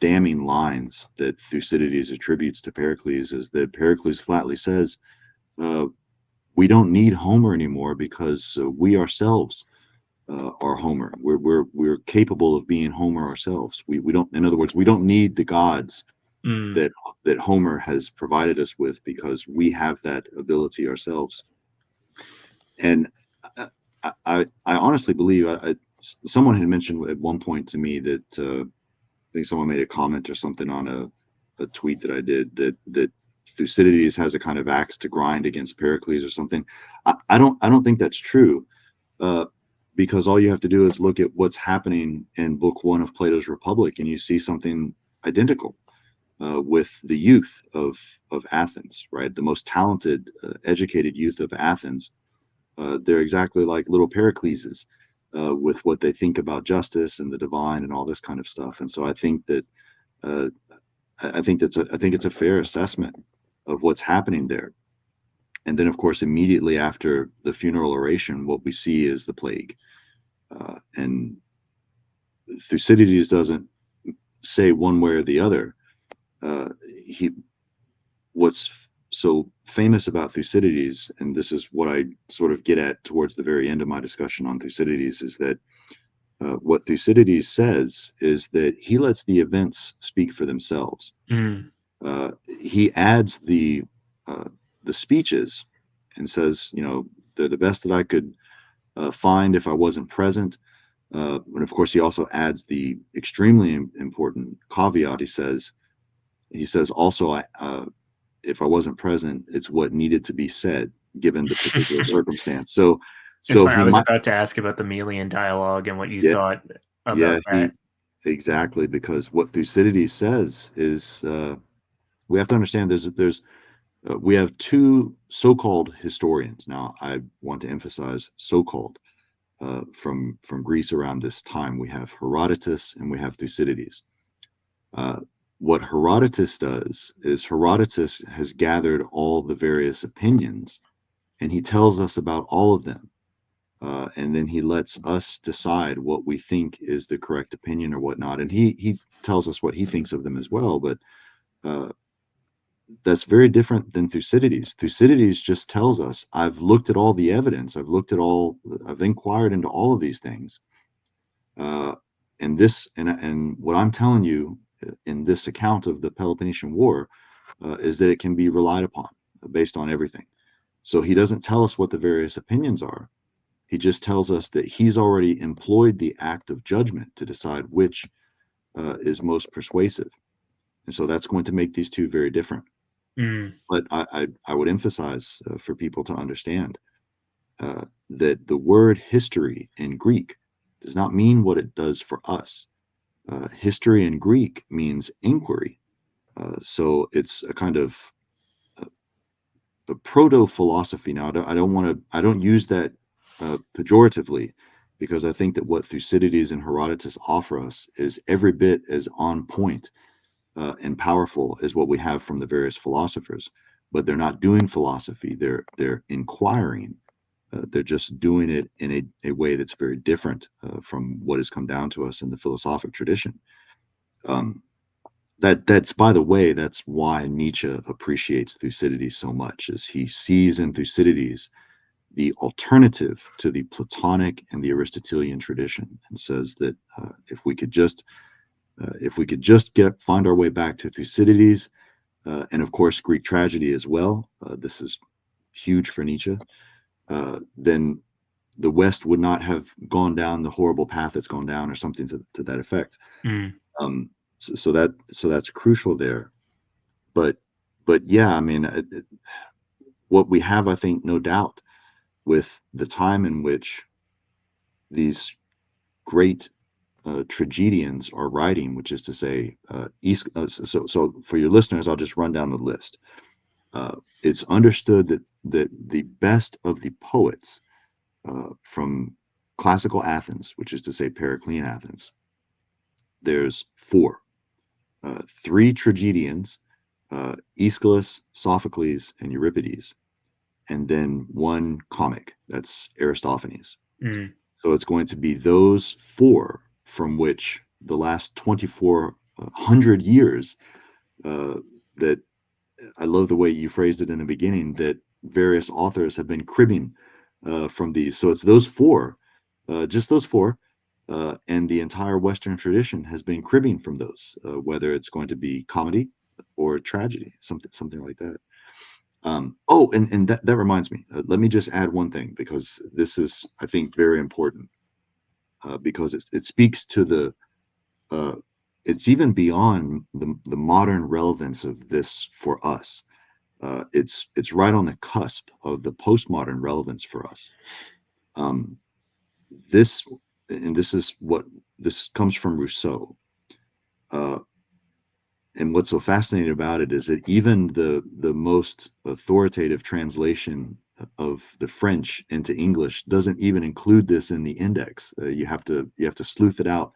damning lines that Thucydides attributes to Pericles is that Pericles flatly says, uh, "We don't need Homer anymore because we ourselves are Homer. We're capable of being Homer ourselves. We don't. In other words, we don't need the gods
Mm,
that that Homer has provided us with because we have that ability ourselves." And I honestly believe someone had mentioned at one point to me that I think someone made a comment or something on a tweet that I did that Thucydides has a kind of axe to grind against Pericles or something. I don't think that's true, uh, because all you have to do is look at what's happening in Book One of Plato's Republic, and you see something identical with the youth of Athens, right? The most talented, educated youth of Athens. They're exactly like little Pericleses with what they think about justice and the divine and all this kind of stuff. And so I think that uh, I think it's a fair assessment of what's happening there. And then, of course, immediately after the funeral oration, what we see is the plague. And Thucydides doesn't say one way or the other. He what's so famous about Thucydides, and this is what I sort of get at towards the very end of my discussion on Thucydides, is that what Thucydides says is that he lets the events speak for themselves.
mm,
he adds uh, the speeches and says, they're the best that I could find if I wasn't present. And of course, he also adds the extremely important caveat. He says also, if I wasn't present, it's what needed to be said given the particular circumstance. So,
It's
so
funny.
he
I was
might,
about to ask about the Melian dialogue and what you
yeah,
thought about
yeah,
that.
exactly, because what Thucydides says is, we have to understand we have two so-called historians. Now, I want to emphasize so-called. From Greece around this time, we have Herodotus and we have Thucydides. Uh, what Herodotus does is Herodotus has gathered all the various opinions and he tells us about all of them. And then he lets us decide what we think is the correct opinion or whatnot. And he tells us what he thinks of them as well. But uh, that's very different than Thucydides. Thucydides just tells us, I've looked at all the evidence, I've inquired into all of these things. Uh, and what I'm telling you in this account of the Peloponnesian War is that it can be relied upon based on everything. So he doesn't tell us what the various opinions are. He just tells us that he's already employed the act of judgment to decide which is most persuasive. And so that's going to make these two very different.
Mm,
But I would emphasize for people to understand that the word history in Greek does not mean what it does for us. History in Greek means inquiry. So it's a kind of uh, a proto philosophy. Now, I don't use that pejoratively because I think that what Thucydides and Herodotus offer us is every bit as on point and powerful as what we have from the various philosophers. But they're not doing philosophy; they're inquiring. They're just doing it in a way that's very different from what has come down to us in the philosophic tradition. Um, that's by the way, that's why Nietzsche appreciates Thucydides so much, is he sees in Thucydides the alternative to the Platonic and the Aristotelian tradition, and says that if we could just find our way back to Thucydides, and of course Greek tragedy as well. This is huge for Nietzsche. Then the West would not have gone down the horrible path it's gone down, or something to that effect.
mm,
Um, so that's crucial there. But yeah, I mean, what we have, I think, no doubt, with the time in which these great tragedians are writing, which is to say, so for your listeners, I'll just run down the list. It's understood that the best of the poets from classical Athens, which is to say Periclean Athens, there's four. Three tragedians, Aeschylus, Sophocles, and Euripides, and then one comic, that's Aristophanes.
mm,
So it's going to be those four from which the last 2,400 years, uh, that I love the way you phrased it in the beginning, that various authors have been cribbing from these. So it's those four, just those four, and the entire Western tradition has been cribbing from those, whether it's going to be comedy or tragedy, something like that. And that reminds me. Let me just add one thing, because this is, I think, very important, because it speaks to uh, it's even beyond the modern relevance of this for us. It's right on the cusp of the postmodern relevance for us. Um, this this comes from Rousseau. Uh, and what's so fascinating about it is that even the most authoritative translation of the French into English doesn't even include this in the index. You have to sleuth it out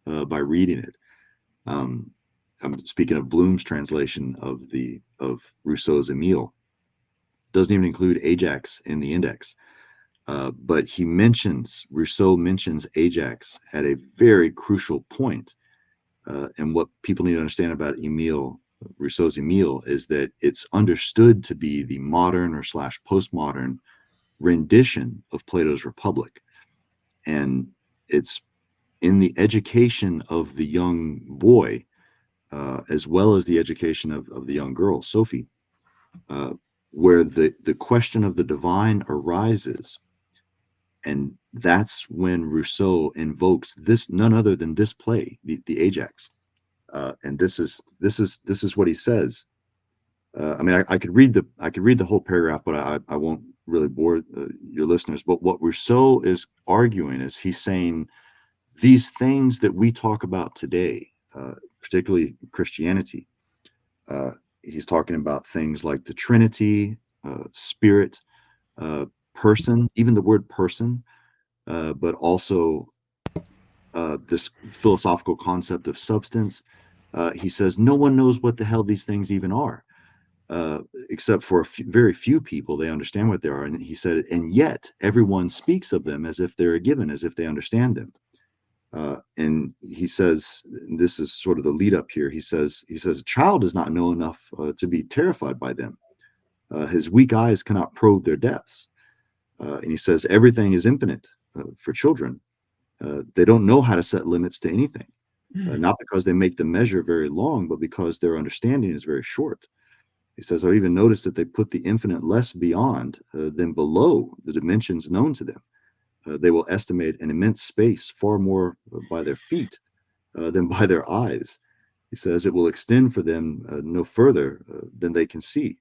by reading it. Um, I'm speaking of Bloom's translation of Rousseau's Emile. Doesn't even include Ajax in the index. But Rousseau mentions Ajax at a very crucial point. And what people need to understand about Rousseau's Emile, is that it's understood to be the modern or slash postmodern rendition of Plato's Republic. And it's in the education of the young boy as well as the education of the young girl, Sophie, uh, where the question of the divine arises. And that's when Rousseau invokes this, none other than this play, the Ajax. And this is what he says. I mean, I could read the whole paragraph, but I won't really bore your listeners. But what Rousseau is arguing is he's saying these things that we talk about today, particularly Christianity. Uh, he's talking about things like the Trinity, spirit, person, even the word person, but also this philosophical concept of substance. He says no one knows what the hell these things even are, except for very few people. They understand what they are. And he said, and yet everyone speaks of them as if they're a given, as if they understand them. And he says, this is sort of the lead up here. He says, a child does not know enough to be terrified by them. His weak eyes cannot probe their depths. And he says, everything is infinite for children. They don't know how to set limits to anything, not because they make the measure very long, but because their understanding is very short. He says, I've even noticed that they put the infinite less beyond than below the dimensions known to them. They will estimate an immense space far more by their feet than by their eyes. He says it will extend for them no further than they can see,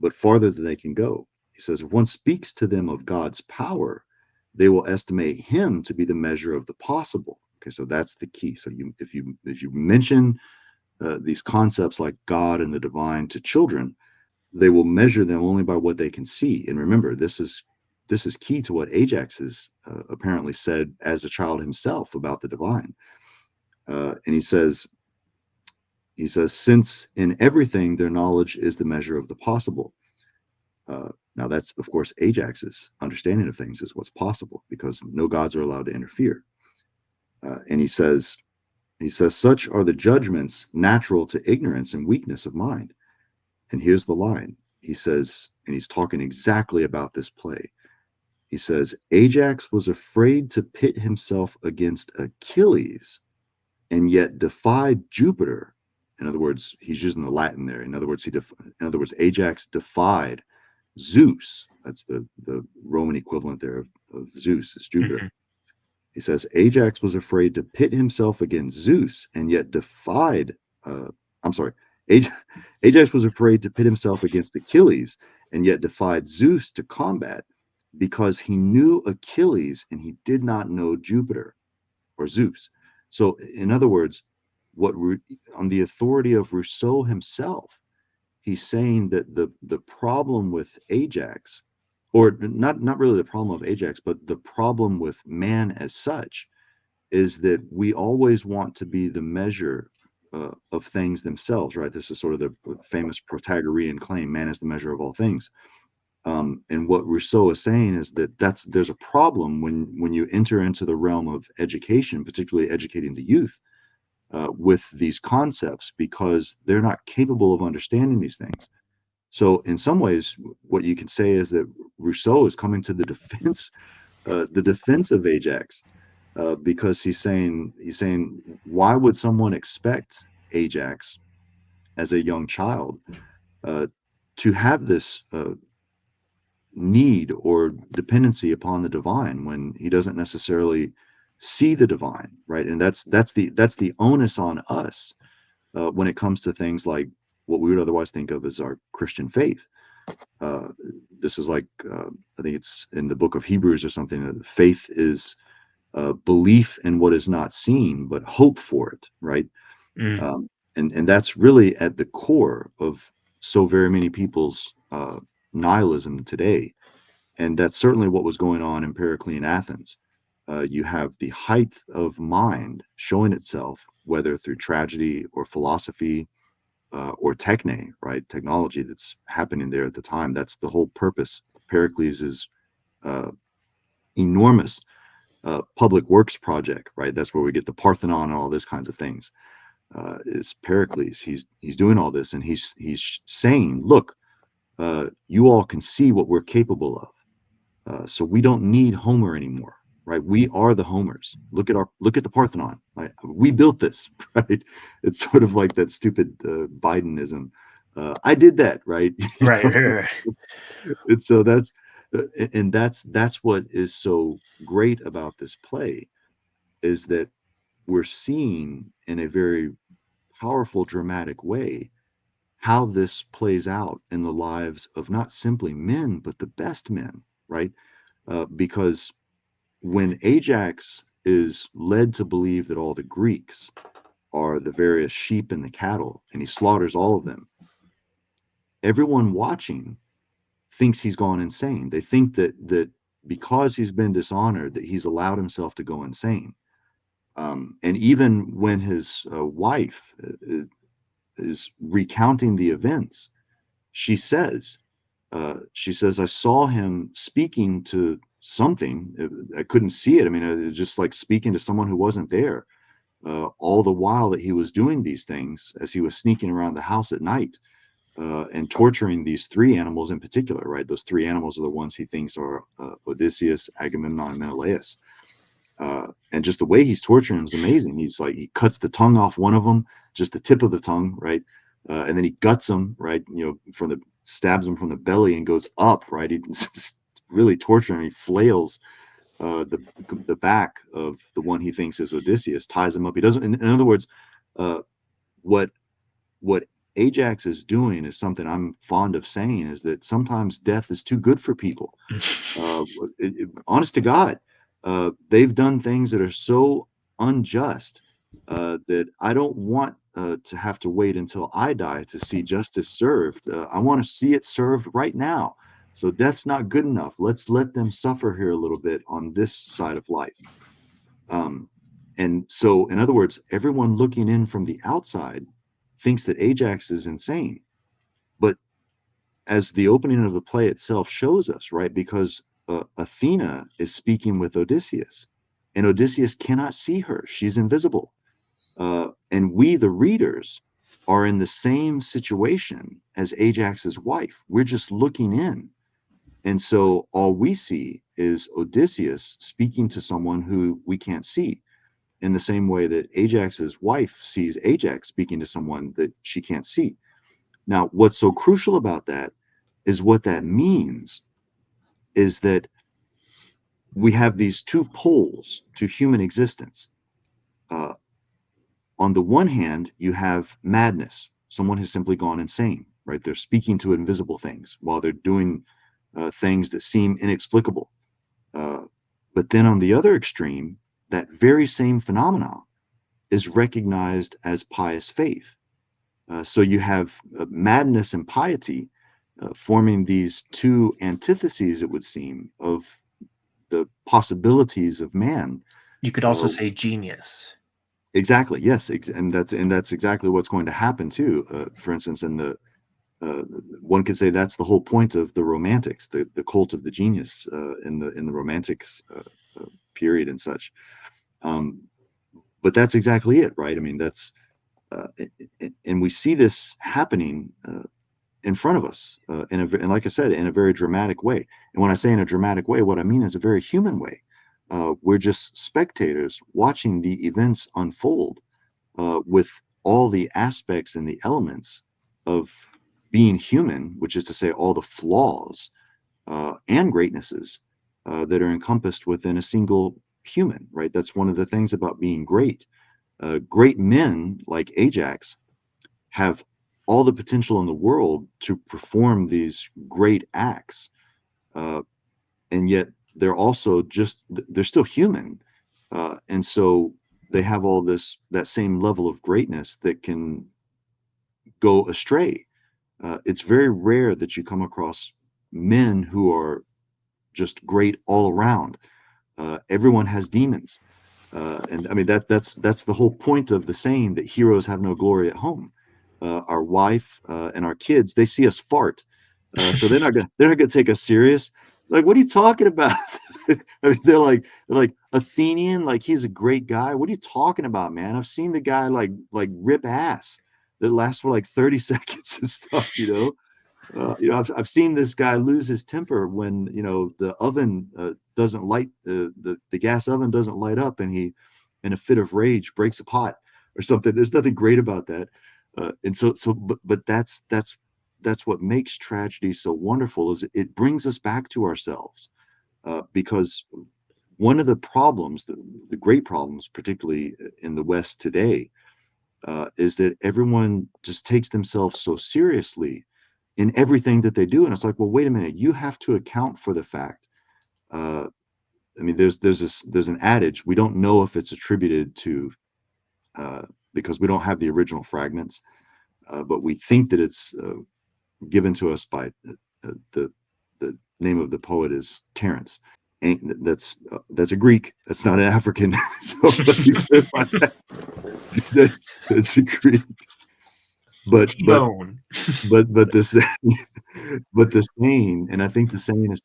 but farther than they can go. He says, if one speaks to them of God's power, they will estimate him to be the measure of the possible. Okay, so that's the key. So if you mention these concepts like God and the divine to children, they will measure them only by what they can see. And remember, this is key to what Ajax has apparently said as a child himself about the divine. And he says, since in everything their knowledge is the measure of the possible. Now that's, of course, Ajax's understanding of things is what's possible, because no gods are allowed to interfere. And he says, such are the judgments natural to ignorance and weakness of mind. And here's the line. He says, and he's talking exactly about this play. He says, Ajax was afraid to pit himself against Achilles and yet defied Jupiter. In other words, he's using the Latin there. In other words, Ajax defied Zeus. That's the Roman equivalent there of Zeus, is Jupiter.
Mm-hmm.
He says Ajax was afraid to pit himself against Zeus and yet defied. I'm sorry. Ajax was afraid to pit himself against Achilles and yet defied Zeus to combat because he knew Achilles and he did not know Jupiter or Zeus. So, in other words, on the authority of Rousseau himself, he's saying that the problem with Ajax, or not really the problem of Ajax, but the problem with man as such, is that we always want to be the measure of things themselves, right? This is sort of the famous Protagorean claim: man is the measure of all things. And what Rousseau is saying is that there's a problem when you enter into the realm of education, particularly educating the youth, with these concepts, because they're not capable of understanding these things. So in some ways, what you can say is that Rousseau is coming to the defense of Ajax, because he's saying, why would someone expect Ajax as a young child uh, to have this need or dependency upon the divine when he doesn't necessarily see the divine, right? And that's the onus on us when it comes to things like what we would otherwise think of as our Christian faith. Uh, this is like, I think it's in the book of Hebrews or something. Faith is belief in what is not seen, but hope for it, right?
Mm.
And that's really at the core of so very many people's nihilism today. And that's certainly what was going on in Periclean Athens. You have the height of mind showing itself, whether through tragedy or philosophy or techne, right? Technology that's happening there at the time. That's the whole purpose. Pericles' uh, enormous public works project, right? That's where we get the Parthenon and all this kinds of things. Is Pericles? He's doing all this, and he's saying, look, you all can see what we're capable of. So we don't need Homer anymore. right? We are the Homers. Look at the Parthenon. Right? We built this, right? It's sort of like that stupid Bidenism. I did that, right? You
Right,
know?
right, right.
And so that's what is so great about this play, is that we're seeing in a very powerful, dramatic way how this plays out in the lives of not simply men, but the best men, right? Because when Ajax is led to believe that all the Greeks are the various sheep and the cattle, and he slaughters all of them, everyone watching thinks he's gone insane. They think that because he's been dishonored, that he's allowed himself to go insane. And even when his wife is recounting the events, she says, I saw him speaking to something. I couldn't see it. I mean, it was just like speaking to someone who wasn't there. All the while that he was doing these things, as he was sneaking around the house at night and torturing these three animals in particular, right? Those three animals are the ones he thinks are Odysseus, Agamemnon, and Menelaus. And just the way he's torturing him is amazing. He's like, he cuts the tongue off one of them, just the tip of the tongue, right? And then he guts him, right? Stabs him from the belly and goes up, right? He's really torturing him. He flails the back of the one he thinks is Odysseus, ties him up. He doesn't. In other words, uh, what what Ajax is doing is something I'm fond of saying, is that sometimes death is too good for people. Uh, Honest to God, they've done things that are so unjust that I don't want to have to wait until I die to see justice served. I want to see it served right now. So death's not good enough. Let's let them suffer here a little bit on this side of life. Um, and so, in other words, everyone looking in from the outside thinks that Ajax is insane. But as the opening of the play itself shows us, right? Because Athena is speaking with Odysseus, and Odysseus cannot see her. She's invisible. And we, the readers, are in the same situation as Ajax's wife. We're just looking in. And so all we see is Odysseus speaking to someone who we can't see, in the same way that Ajax's wife sees Ajax speaking to someone that she can't see. Now, what's so crucial about that is what that means is that we have these two poles to human existence. Uh, on the one hand, you have madness. Someone has simply gone insane, right? They're speaking to invisible things while they're doing things that seem inexplicable. Uh, but then on the other extreme, that very same phenomenon is recognized as pious faith. So you have madness and piety forming these two antitheses, it would seem, of the possibilities of man.
You could also
Uh,
say genius.
exactly, yes, and that's exactly what's going to happen too. For instance, in the uh, one could say that's the whole point of the Romantics, the cult of the genius in the Romantics period and such. Um, but that's exactly it, right? I mean, that's and we see this happening in front of us, and like I said, in a very dramatic way. And when I say in a dramatic way, what I mean is a very human way. We're just spectators watching the events unfold with all the aspects and the elements of being human, which is to say, all the flaws and greatnesses that are encompassed within a single human, right? That's one of the things about being great. Great men like Ajax have all the potential in the world to perform these great acts, uh, and yet they're still human, and so they have all this that same level of greatness that can go astray. It's very rare that you come across men who are just great all around. Everyone has demons, and I mean that's the whole point of the saying that heroes have no glory at home. Our wife and our kids, they see us fart, so they're not gonna take us serious. Like, what are you talking about? I mean, they're like Athenian, like he's a great guy. What are you talking about, man? I've seen the guy like rip ass that lasts for like 30 seconds and stuff, I've seen this guy lose his temper when the oven doesn't light the gas oven doesn't light up, and he, in a fit of rage, breaks a pot or something. There's nothing great about that. And but that's what makes tragedy so wonderful, is it brings us back to ourselves. Because one of the problems, the great problems, particularly in the West today, is that everyone just takes themselves so seriously in everything that they do. And it's like, well, wait a minute, you have to account for the fact. Uh, I mean, there's an adage. We don't know if it's attributed to, because we don't have the original fragments, but we think that it's given to us by the name of the poet is Terence. And that's a Greek. That's not an African. So let me clarify that. That's a Greek. But but
T-bone.
but this but the saying, and I think the saying is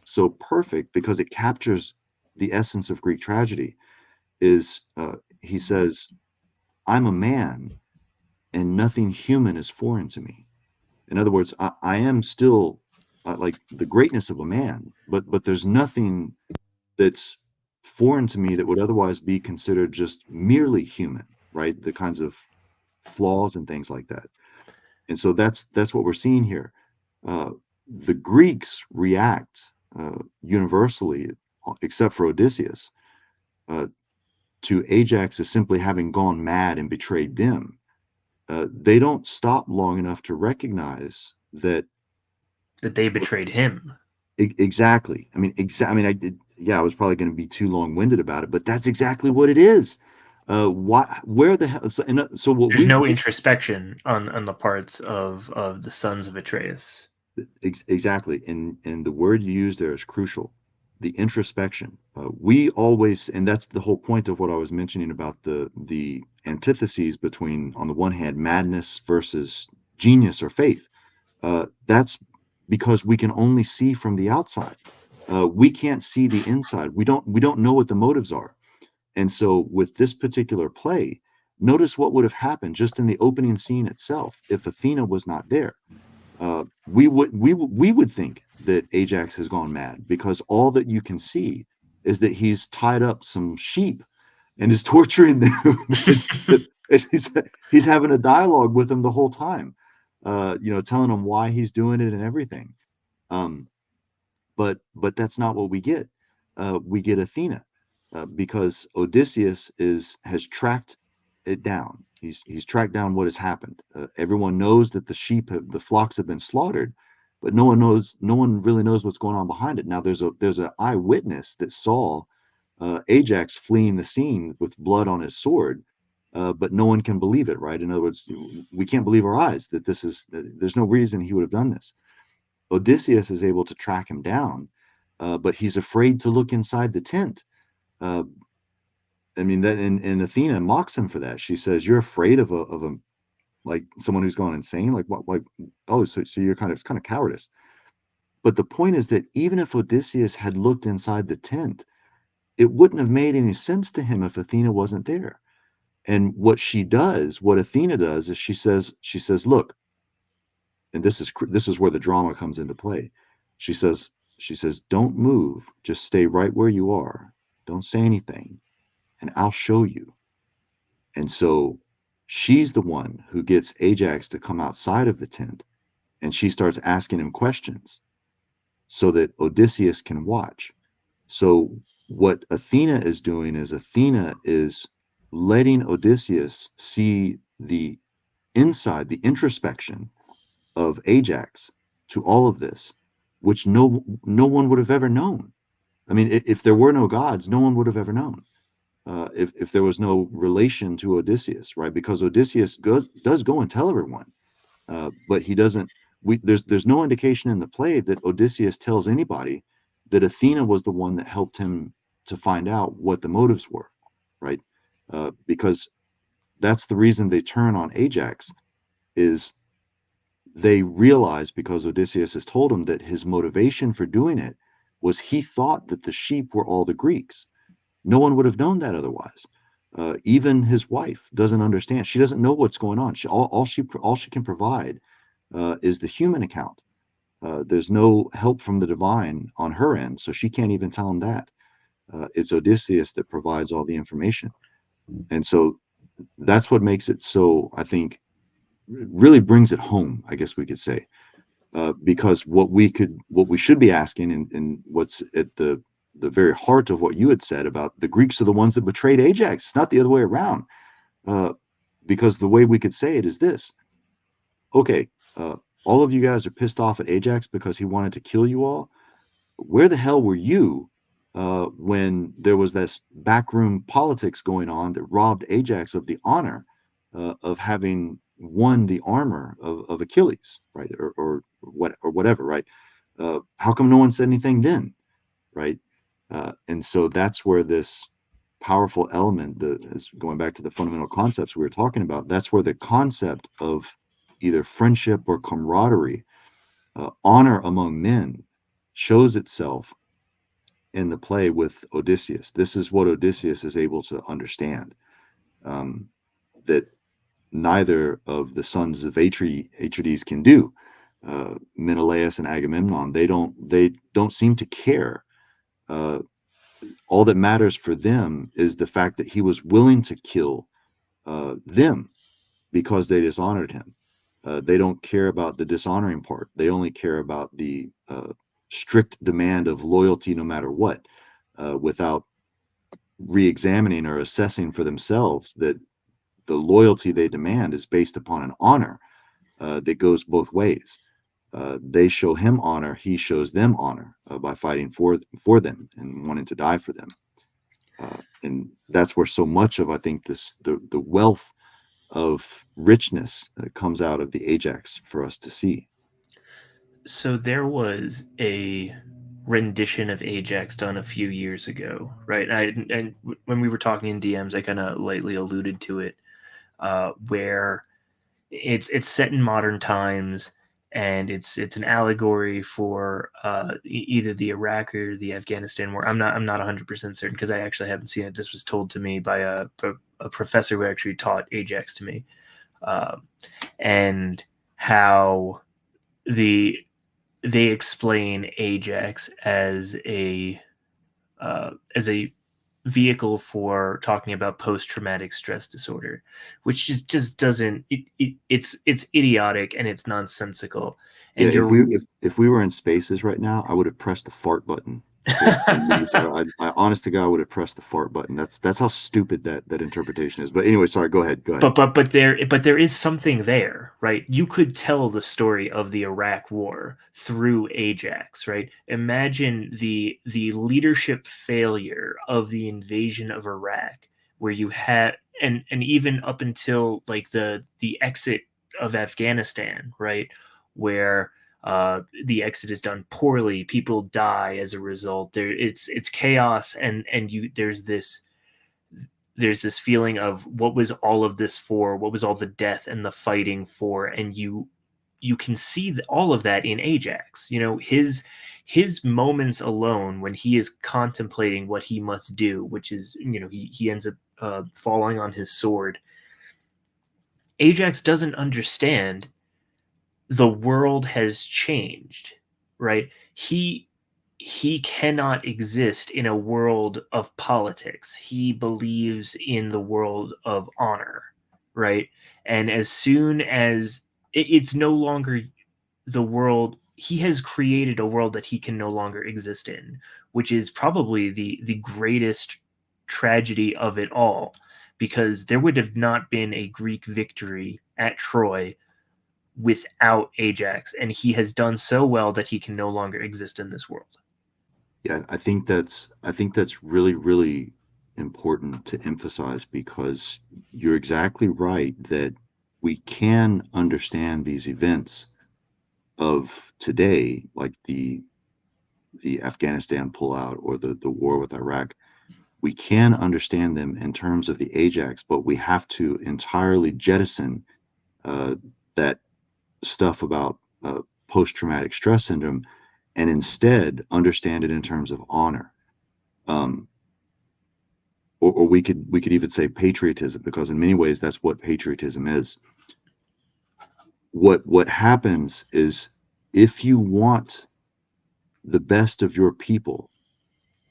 so perfect because it captures the essence of Greek tragedy. Is he says, "I'm a man, and nothing human is foreign to me." In other words, I am still like the greatness of a man, but there's nothing that's foreign to me that would otherwise be considered just merely human, right? The kinds of flaws and things like that. And so that's what we're seeing here. Uh, the Greeks react universally, except for Odysseus, uh, to Ajax as simply having gone mad and betrayed them. They don't stop long enough to recognize that
That they betrayed him.
exactly. I mean, I mean, I did. Yeah, I was probably going to be too long-winded about it, but that's exactly what it is. Why? Where the hell? So what
There's
we
no introspection on the parts of the sons of Atreus.
exactly, and the word you use there is crucial. The introspection. We always, and that's the whole point of what I was mentioning about the antitheses between, on the one hand, madness versus genius or faith. That's because we can only see from the outside. We can't see the inside. We don't know what the motives are. And so with this particular play, notice what would have happened just in the opening scene itself if Athena was not there. We would think that Ajax has gone mad because all that you can see is that he's tied up some sheep and is torturing them. And he's having a dialogue with them the whole time, telling them why he's doing it and everything. Um, but that's not what we get. We get Athena, because Odysseus has tracked it down. He's tracked down what has happened. Everyone knows that the flocks have been slaughtered, but no one knows. No one really knows what's going on behind it. Now there's an eyewitness that saw Ajax fleeing the scene with blood on his sword, but no one can believe it. Right? In other words, we can't believe our eyes that this is. There's no reason he would have done this. Odysseus is able to track him down, but he's afraid to look inside the tent. Uh, I mean that, and Athena mocks him for that. She says, "You're afraid of a like someone who's gone insane. Like what? Like oh, so you're kind of it's kind of cowardice." But the point is that even if Odysseus had looked inside the tent, it wouldn't have made any sense to him if Athena wasn't there. And what Athena does, is she says, "Look," and this is where the drama comes into play. She says, "Don't move. Just stay right where you are. Don't say anything, and I'll show you." And so she's the one who gets Ajax to come outside of the tent, and she starts asking him questions so that Odysseus can watch. So what Athena is doing is Athena is letting Odysseus see the inside, the introspection of Ajax to all of this, which no one would have ever known. I mean, if there were no gods, no one would have ever known. If there was no relation to Odysseus, right? Because Odysseus does go and tell everyone, but he doesn't. There's no indication in the play that Odysseus tells anybody that Athena was the one that helped him to find out what the motives were, right? Because that's the reason they turn on Ajax, is they realize, because Odysseus has told him, that his motivation for doing it was he thought that the sheep were all the Greeks. No one would have known that otherwise. Even his wife doesn't understand. She doesn't know what's going on. All she can provide is the human account. There's no help from the divine on her end, so she can't even tell him that. It's Odysseus that provides all the information. And so that's what makes it so, I think, really brings it home, I guess we could say. Because what we should be asking, and what's at the very heart of what you had said about the Greeks are the ones that betrayed Ajax. It's not the other way around. Uh, because the way we could say it is this: okay, all of you guys are pissed off at Ajax because he wanted to kill you all. Where the hell were you when there was this backroom politics going on that robbed Ajax of the honor of having won the armor of Achilles, right, or whatever, right? How come no one said anything then, right? And so that's where this powerful element, is going back to the fundamental concepts we were talking about. That's where the concept of either friendship or camaraderie, honor among men, shows itself in the play with Odysseus. This is what Odysseus is able to understand, um, that neither of the sons of Atreides can do. Menelaus and Agamemnon, they don't seem to care. Uh, all that matters for them is the fact that he was willing to kill them because they dishonored him. They don't care about the dishonoring part. They only care about the strict demand of loyalty no matter what, without re-examining or assessing for themselves that the loyalty they demand is based upon an honor that goes both ways. They show him honor, he shows them honor by fighting for them and wanting to die for them. And that's where so much of, I think, the wealth of richness comes out of the Ajax for us to see.
So there was a rendition of Ajax done a few years ago, right? And when we were talking in DMs, I kind of lightly alluded to it, where it's set in modern times, and it's an allegory for either the Iraq or the Afghanistan war. I'm not 100% certain because I actually haven't seen it. This was told to me by a professor who actually taught Ajax to me, um, and how the they explain Ajax as a vehicle for talking about post-traumatic stress disorder, which just doesn't it's idiotic and it's nonsensical.
Yeah,
And
if
you're
if we were in spaces right now, I would have pressed the fart button to use. I honest to God, I would have pressed the fart button. That's how stupid that interpretation is. But anyway, sorry. Go ahead. Go ahead.
but there is something there, right? You could tell the story of the Iraq War through Ajax, right? Imagine the leadership failure of the invasion of Iraq, where you had and even up until like the exit of Afghanistan, right? Where the exit is done poorly, people die as a result. It's chaos, and you there's this feeling of what was all of this for, what was all the death and the fighting for, and you can see all of that in Ajax. His moments alone when he is contemplating what he must do, which is, he ends up falling on his sword. Ajax doesn't understand the world has changed, right? He cannot exist in a world of politics. He believes in the world of honor, right? And as soon as it's no longer the world, he has created a world that he can no longer exist in, which is probably the greatest tragedy of it all, because there would have not been a Greek victory at Troy without Ajax, and he has done so well that he can no longer exist in this world.
Yeah, I think that's really, really important to emphasize, because you're exactly right that we can understand these events of today, like the Afghanistan pullout or the war with Iraq. We can understand them in terms of the Ajax, but we have to entirely jettison uh, that stuff about post-traumatic stress syndrome, and instead understand it in terms of honor. Um, or we could even say patriotism, because in many ways that's what patriotism is. What happens is if you want the best of your people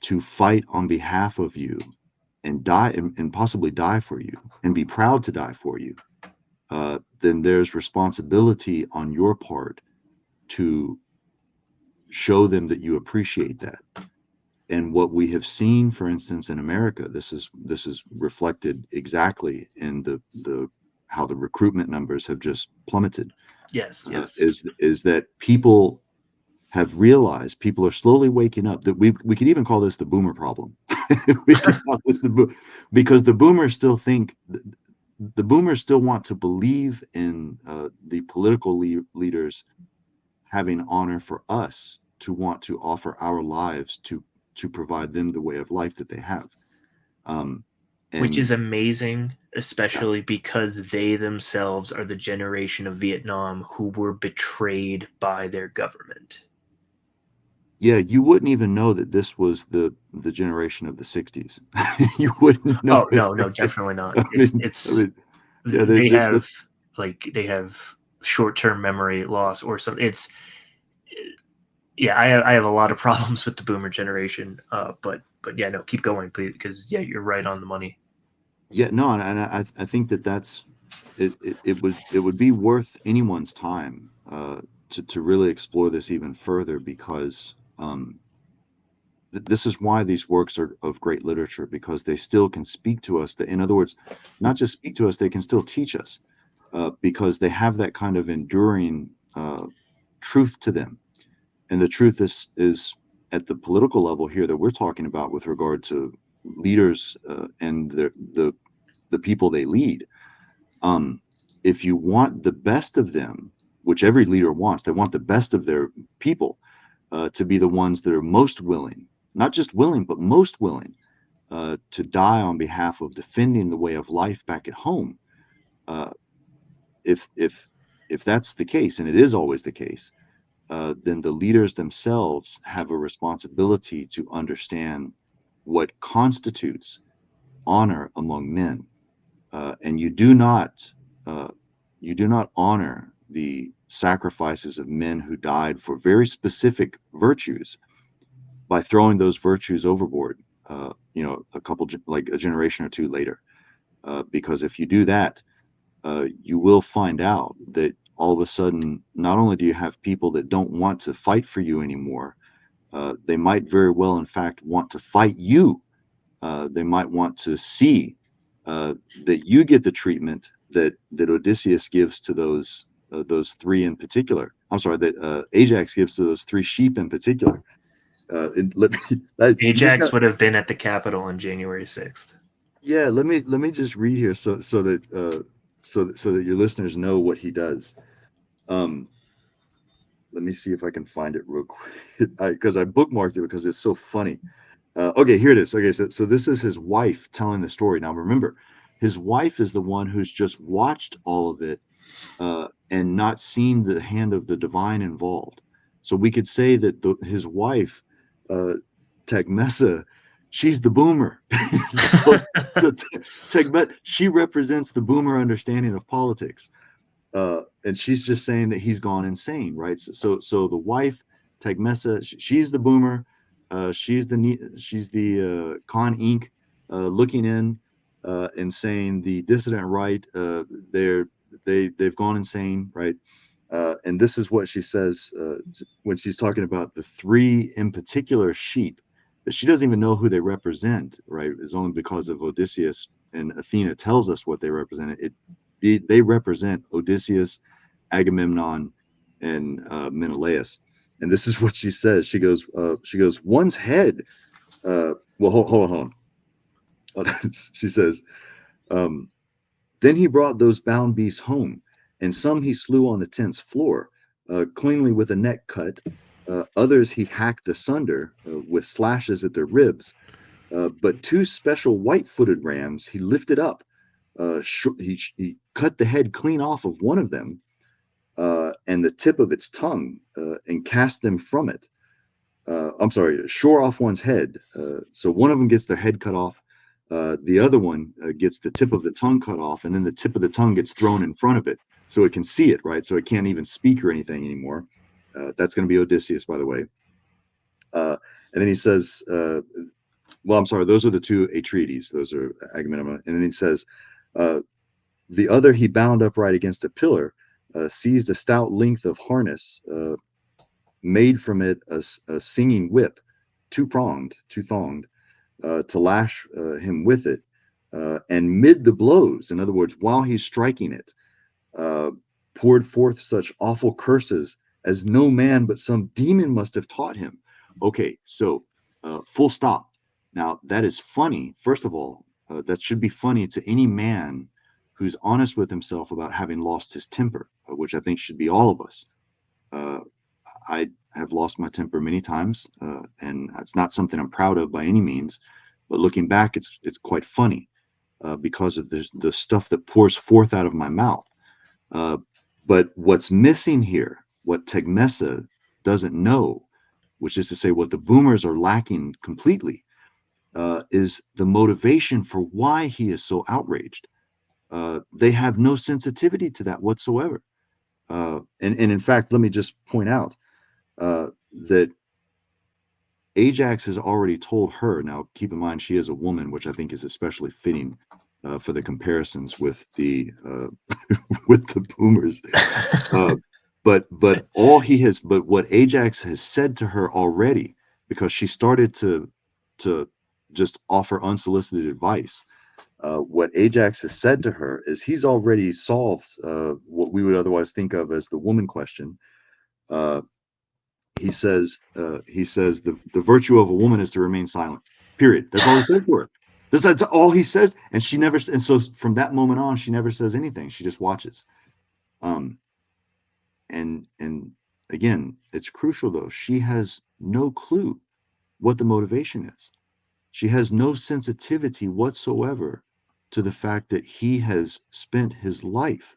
to fight on behalf of you and die and possibly die for you and be proud to die for you, then there's responsibility on your part to show them that you appreciate that. And what we have seen, for instance, in America, this is reflected exactly in the how the recruitment numbers have just plummeted.
Yes, yes.
Is that people have realized, people are slowly waking up, that we could even call this the boomer problem. We could call this because the boomers still think, the boomers still want to believe in the political leaders having honor for us to want to offer our lives to provide them the way of life that they have. Um,
Which is
and
amazing,
yeah,
especially because they themselves are the generation of Vietnam who were betrayed by their government.
yeah, you wouldn't even know that this was the generation of the '60s. You wouldn't know
Oh
it,
no, no,
right?
definitely not.
I mean, yeah,
They have they have short term memory loss or something. It's yeah, I have a lot of problems with the boomer generation. But yeah, no, keep going, please, because yeah, you're right on the money.
yeah, no, and I think that that's it would be worth anyone's time to really explore this even further, because this is why these works are of great literature, because they still can speak to us. In other words, not just speak to us, they can still teach us, because they have that kind of enduring truth to them. And the truth is at the political level here that we're talking about with regard to leaders and the people they lead. Um, if you want the best of them, which every leader wants, they want the best of their people to be the ones that are most willing, not just willing, but most willing to die on behalf of defending the way of life back at home. Uh, if that's the case, and it is always the case, then the leaders themselves have a responsibility to understand what constitutes honor among men. And uh, you do not honor the sacrifices of men who died for very specific virtues by throwing those virtues overboard. Like a generation or two later, because if you do that, you will find out that all of a sudden, not only do you have people that don't want to fight for you anymore, they might very well, in fact, want to fight you. They might want to see that you get the treatment that Odysseus gives to those three in particular. I'm sorry, that Ajax gives to those three sheep in particular. Let me, you just
Ajax
got,
would have been at the Capitol on January 6th.
yeah. Let me just read here so that your listeners know what he does. Um, Let me see if I can find it real quick, because I bookmarked it because it's so funny. Okay, here it is. Okay, so this is his wife telling the story. Now remember, his wife is the one who's just watched all of it and not seen the hand of the divine involved. So we could say that his wife, uh, Tagmessa, she's the boomer. so so she represents the boomer understanding of politics, and she's just saying that he's gone insane, right? So the wife, Tagmessa, she's the boomer. She's the Con Inc. Looking in and saying the dissident right, they're they've gone insane, right? And this is what she says when she's talking about the three in particular sheep that she doesn't even know who they represent, right? It's only because of Odysseus and Athena tells us what they represent. They represent Odysseus, Agamemnon, and Menelaus. And this is what she says. She goes, one's head. Well, hold on. She says, um, then he brought those bound beasts home, and some he slew on the tent's floor, cleanly with a neck cut. Others he hacked asunder with slashes at their ribs. But two special white-footed rams he lifted up. He cut the head clean off of one of them, and the tip of its tongue, and cast them from it. I'm sorry, shore off one's head. So one of them gets their head cut off. The other one gets the tip of the tongue cut off, and then the tip of the tongue gets thrown in front of it so it can see it, right? So it can't even speak or anything anymore. That's going to be Odysseus, by the way. And then he says, well, I'm sorry, those are the two Atreides. Those are Agamemnon. And then he says, the other he bound upright against a pillar, seized a stout length of harness, made from it a singing whip, two-pronged, two-thonged, to lash him with it. And mid the blows, in other words, while he's striking it, poured forth such awful curses as no man but some demon must have taught him. Okay, so full stop. Now, that is funny. First of all, that should be funny to any man who's honest with himself about having lost his temper, which I think should be all of us. I have lost my temper many times, and it's not something I'm proud of by any means. But looking back, it's quite funny because of the stuff that pours forth out of my mouth. But what's missing here, what Tegmessa doesn't know, which is to say what the boomers are lacking completely, is the motivation for why he is so outraged. They have no sensitivity to that whatsoever. And in fact, let me just point out that Ajax has already told her. Now, keep in mind, she is a woman, which I think is especially fitting for the comparisons with the with the boomers. But what Ajax has said to her already, because she started to just offer unsolicited advice. What Ajax has said to her is he's already solved what we would otherwise think of as the woman question. Uh, he says the virtue of a woman is to remain silent. Period. That's all he says to her. That's all he says, and she never. And so from that moment on, she never says anything. She just watches. Um, and again, it's crucial though. She has no clue what the motivation is. She has no sensitivity whatsoever to the fact that he has spent his life,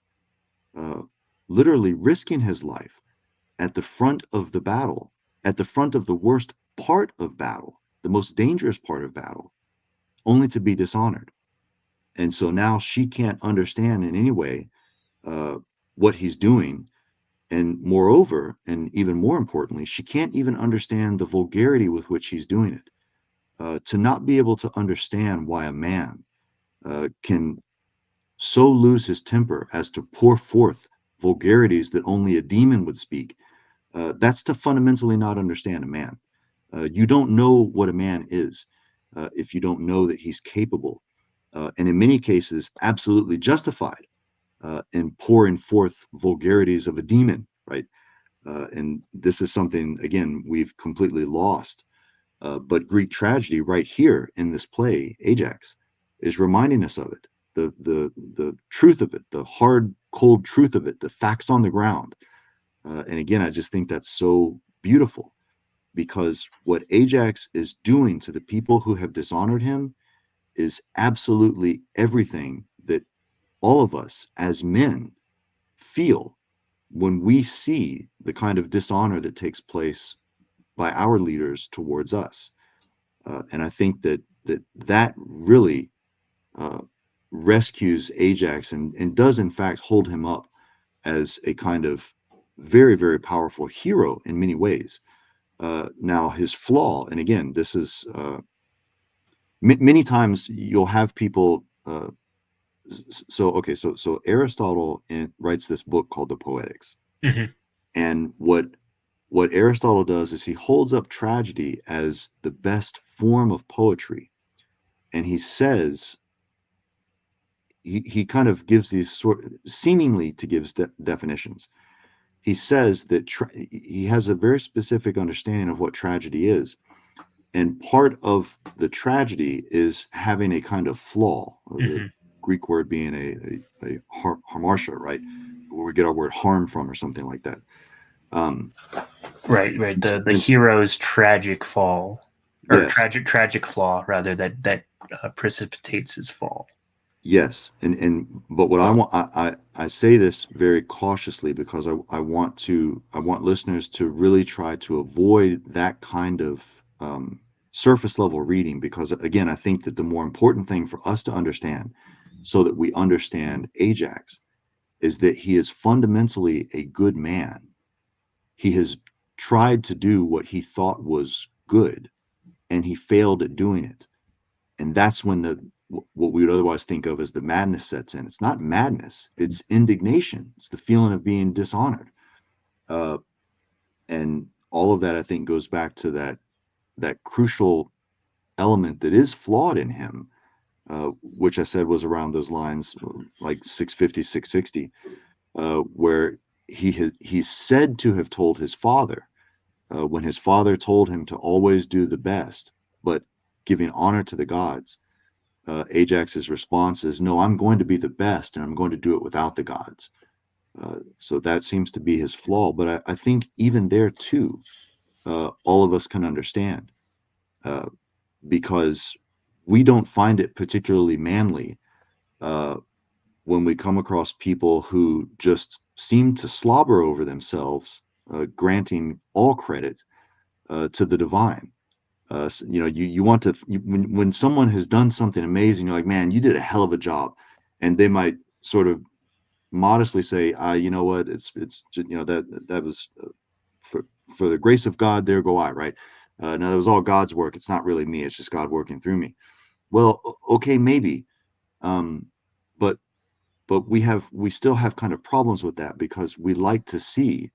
uh, literally risking his life at the front of the battle, at the front of the worst part of battle, the most dangerous part of battle, only to be dishonored. And so now she can't understand in any way what he's doing. And moreover, and even more importantly, she can't even understand the vulgarity with which he's doing it. To not be able to understand why a man can so lose his temper as to pour forth vulgarities that only a demon would speak, that's to fundamentally not understand a man. You don't know what a man is if you don't know that he's capable, and in many cases, absolutely justified in pouring forth vulgarities of a demon, right? And this is something, again, we've completely lost. But Greek tragedy, right here in this play, Ajax, is reminding us of it. The truth of it, the hard, cold truth of it, the facts on the ground. And again, I just think that's so beautiful, because what Ajax is doing to the people who have dishonored him is absolutely everything that all of us as men feel when we see the kind of dishonor that takes place by our leaders towards us. And I think that really uh, rescues Ajax and does in fact hold him up as a kind of very, very powerful hero in many ways. Now his flaw, and again, this is many times you'll have people. So Aristotle writes this book called the Poetics,
Mhm.
and what Aristotle does is he holds up tragedy as the best form of poetry, and he says he kind of gives these seemingly to gives definitions. He says that he has a very specific understanding of what tragedy is, and part of the tragedy is having a kind of flaw. The
Mhm.
Greek word being a hamartia, right, where we get our word harm from, or something like that. Um,
Right. The
and
hero's tragic fall, or
yes,
tragic flaw rather, that precipitates his fall.
yes, and but what I want, I say this very cautiously, because I want listeners to really try to avoid that kind of surface level reading, because again, I think that the more important thing for us to understand, so that we understand Ajax, is that he is fundamentally a good man. he has tried to do what he thought was good, and he failed at doing it. And that's when what we would otherwise think of as the madness sets in. It's not madness, it's indignation. It's the feeling of being dishonored. Uh, and all of that, I think, goes back to that crucial element that is flawed in him, which I said was around those lines, like 650, 660, where he's said to have told his father, when his father told him to always do the best, but giving honor to the gods. Ajax's response is, "No, I'm going to be the best, and I'm going to do it without the gods." So that seems to be his flaw. But I think even there too, all of us can understand, uh, because we don't find it particularly manly uh, when we come across people who just seem to slobber over themselves, granting all credit to the divine. You want to when someone has done something amazing, you're like, man, you did a hell of a job, and they might sort of modestly say, you know what, it's that was for the grace of God, there go I, right? Now that was all God's work. It's not really me. It's just God working through me. Well, okay, maybe, um, but we still have kind of problems with that, because we like to see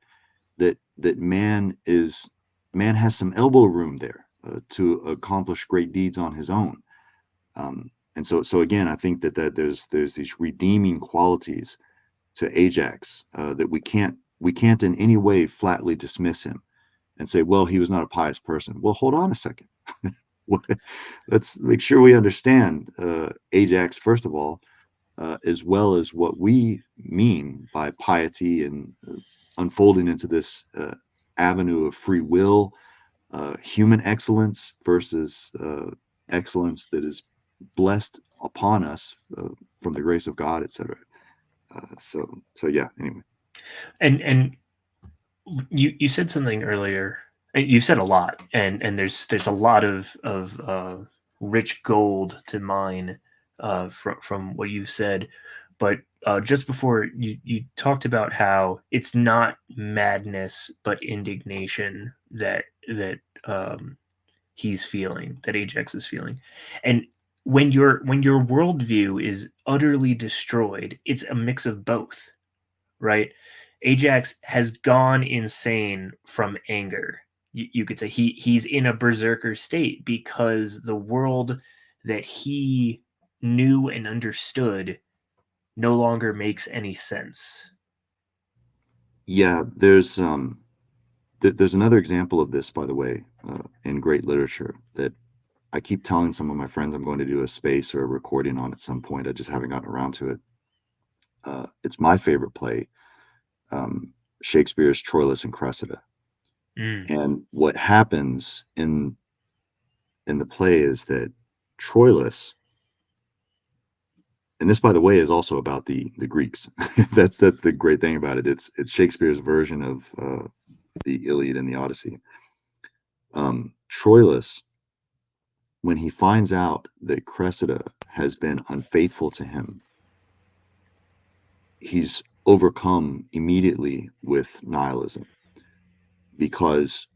that man has some elbow room there to accomplish great deeds on his own. And so again, I think that there's these redeeming qualities to Ajax, that we can't in any way flatly dismiss him and say, well, he was not a pious person. Well, hold on a second. Let's make sure we understand Ajax, first of all, as well as what we mean by piety, and unfolding into this avenue of free will, human excellence versus excellence that is blessed upon us from the grace of God, etc. So yeah. Anyway.
And you said something earlier. You said a lot, and there's a lot of rich gold to mine from what you said. But just before, you talked about how it's not madness but indignation that he's feeling, that Ajax is feeling, and when your worldview is utterly destroyed, it's a mix of both, right? Ajax has gone insane from anger. You could say he's in a berserker state because the world that he knew and understood no longer makes any sense.
Yeah, there's another example of this, by the way, in great literature, that I keep telling some of my friends I'm going to do a space or a recording on at some point. I just haven't gotten around to it. It's my favorite play, Shakespeare's Troilus and Cressida.
Mm.
And what happens in the play is that Troilus, and this, by the way, is also about the Greeks. That's the great thing about it. It's Shakespeare's version of the Iliad and the Odyssey. Troilus, when he finds out that Cressida has been unfaithful to him, he's overcome immediately with nihilism, because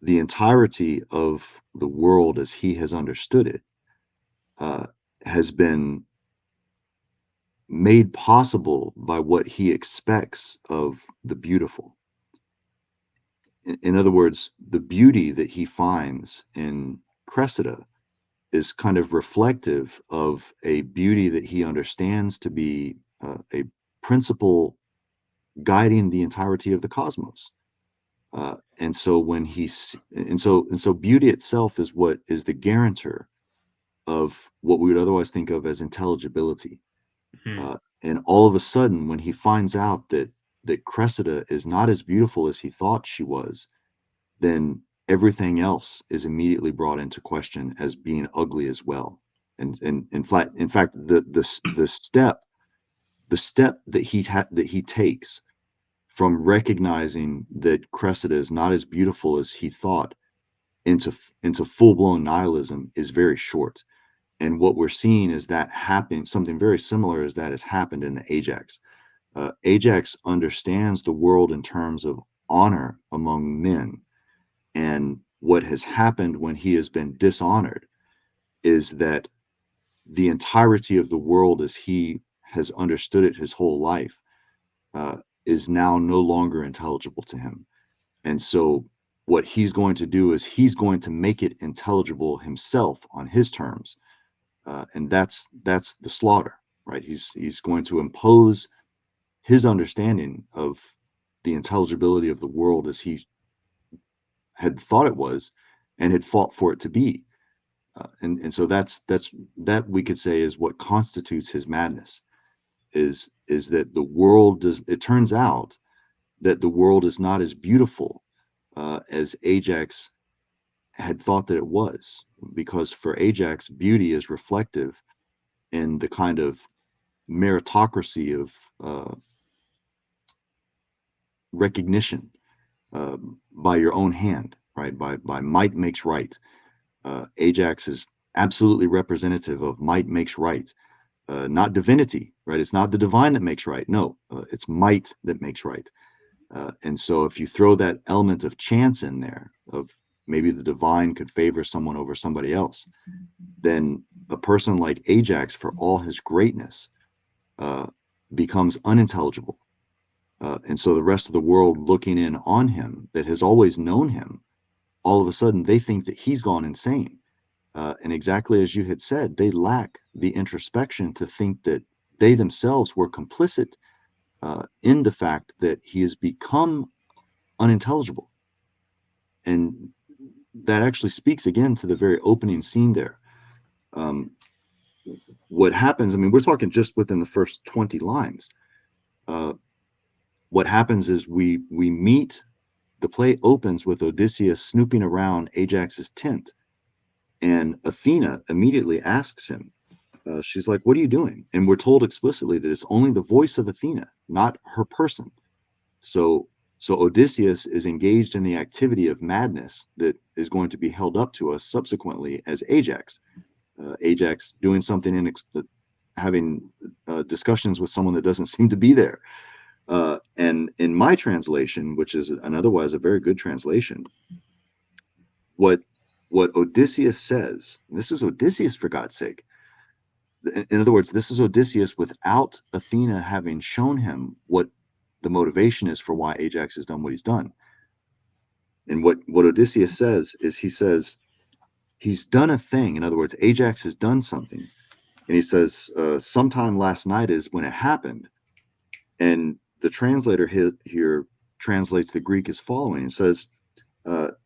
the entirety of the world as he has understood it uh, has been made possible by what he expects of the beautiful. In other words, the beauty that he finds in Cressida is kind of reflective of a beauty that he understands to be a principle guiding the entirety of the cosmos. And so beauty itself is what is the guarantor of what we would otherwise think of as intelligibility.
Mm.
And all of a sudden, when he finds out that Cressida is not as beautiful as he thought she was, then everything else is immediately brought into question as being ugly as well. And in fact, the step that he takes from recognizing that Cressida is not as beautiful as he thought into full-blown nihilism is very short. And what we're seeing is that happen something very similar as that has happened in the Ajax. Ajax understands the world in terms of honor among men. And what has happened when he has been dishonored is that the entirety of the world as he has understood it his whole life is now no longer intelligible to him. And so what he's going to do is he's going to make it intelligible himself on his terms. And that's the slaughter, right? He's going to impose his understanding of the intelligibility of the world as he had thought it was and had fought for it to be. And so that we could say is what constitutes his madness, is that the world does, it turns out that the world is not as beautiful as Ajax had thought that it was, because for Ajax, beauty is reflective in the kind of meritocracy of recognition by your own hand, right? By might makes right. Ajax is absolutely representative of might makes right, not divinity, right? It's not the divine that makes right. No, it's might that makes right. And so if you throw that element of chance in there, of maybe the divine could favor someone over somebody else, then a person like Ajax, for all his greatness, becomes unintelligible. And so the rest of the world looking in on him that has always known him, all of a sudden they think that he's gone insane. And exactly as you had said, they lack the introspection to think that they themselves were complicit in the fact that he has become unintelligible. And that actually speaks again to the very opening scene there. What happens, I mean, we're talking just within the first 20 lines. What happens is we meet, the play opens with Odysseus snooping around Ajax's tent. And Athena immediately asks him, she's like, "What are you doing?" And we're told explicitly that it's only the voice of Athena, not her person. So Odysseus is engaged in the activity of madness that is going to be held up to us subsequently as Ajax. Ajax doing something having discussions with someone that doesn't seem to be there. And in my translation, which is an otherwise a very good translation, what Odysseus says, this is Odysseus for God's sake. In other words, this is Odysseus without Athena having shown him what the motivation is for why Ajax has done what he's done. And what Odysseus says is, he says, he's done a thing. In other words, Ajax has done something. And he says, sometime last night is when it happened. And the translator here translates the Greek as following. It says,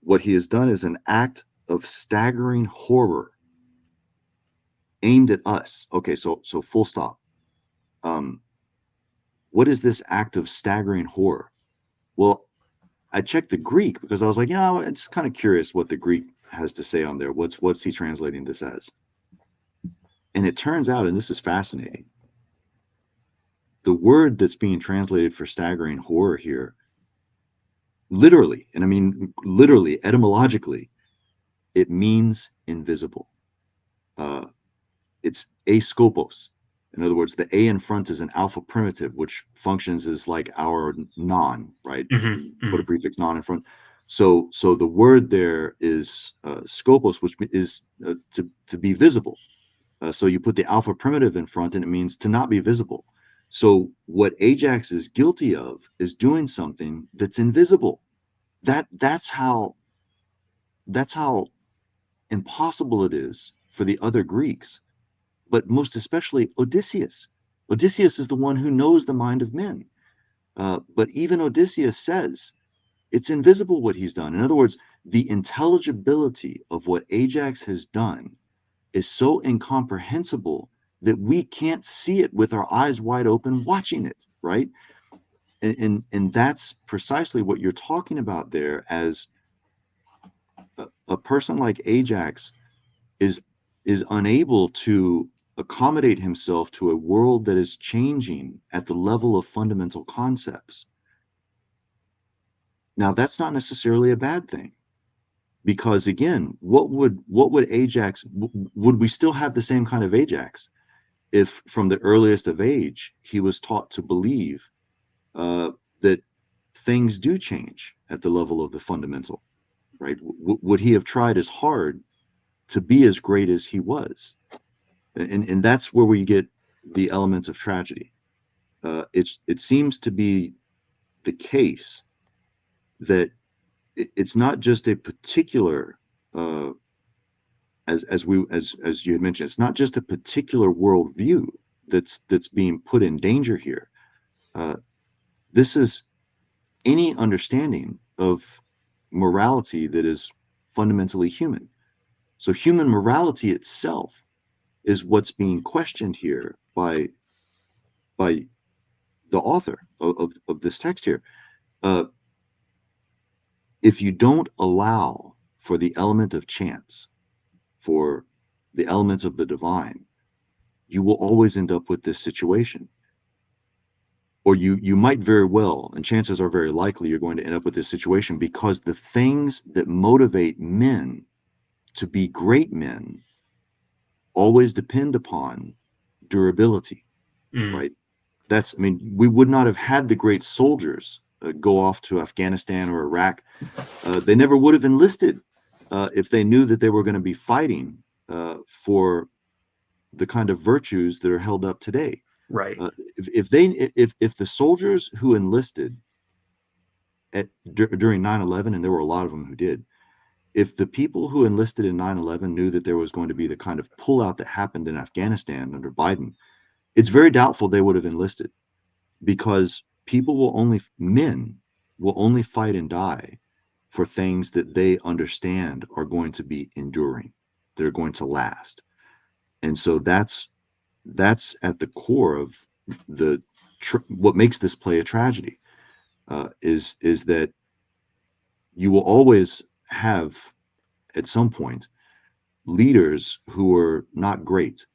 what he has done is an act of staggering horror aimed at us. Okay, so full stop. What is this act of staggering horror? Well, I checked the Greek because I was like, it's kind of curious what the Greek has to say on there. What's he translating this as? And it turns out, and this is fascinating, the word that's being translated for staggering horror here, literally, and I mean literally, etymologically, it means invisible. It's askopos. In other words, the A in front is an alpha primitive, which functions as like our non, right? Put a prefix non in front. So the word there is scopos, which is to be visible. So you put the alpha primitive in front, and it means to not be visible. So what Ajax is guilty of is doing something that's invisible. That's how impossible it is for the other Greeks, but most especially Odysseus. Odysseus is the one who knows the mind of men. But even Odysseus says it's invisible what he's done. In other words, the intelligibility of what Ajax has done is so incomprehensible that we can't see it with our eyes wide open watching it, right? And that's precisely what you're talking about there, as a person like Ajax is unable to accommodate himself to a world that is changing at the level of fundamental concepts. Now, that's not necessarily a bad thing, because again, what would Ajax, would we still have the same kind of Ajax if from the earliest of age he was taught to believe that things do change at the level of the fundamental, right? Would he have tried as hard to be as great as he was? And that's where we get the elements of tragedy. It seems to be the case that it's not just a particular, uh, as you had mentioned, it's not just a particular worldview that's being put in danger here. Uh, this is any understanding of morality that is fundamentally human. So human morality itself is what's being questioned here by the author of this text here. Uh, if you don't allow for the element of chance, for the elements of the divine, you will always end up with this situation. Or you might very well, and chances are very likely, you're going to end up with this situation because the things that motivate men to be great men always depend upon durability,
Mm,
right? I mean, we would not have had the great soldiers go off to Afghanistan or Iraq. They never would have enlisted if they knew that they were going to be fighting for the kind of virtues that are held up today.
right.
If the soldiers who enlisted during 9/11, and there were a lot of them who did, if the people who enlisted in 9/11 knew that there was going to be the kind of pullout that happened in Afghanistan under Biden, it's very doubtful they would have enlisted, because men will only fight and die for things that they understand are going to be enduring, they're going to last. And so that's at the core of the what makes this play a tragedy, is that you will always have at some point leaders who are not great,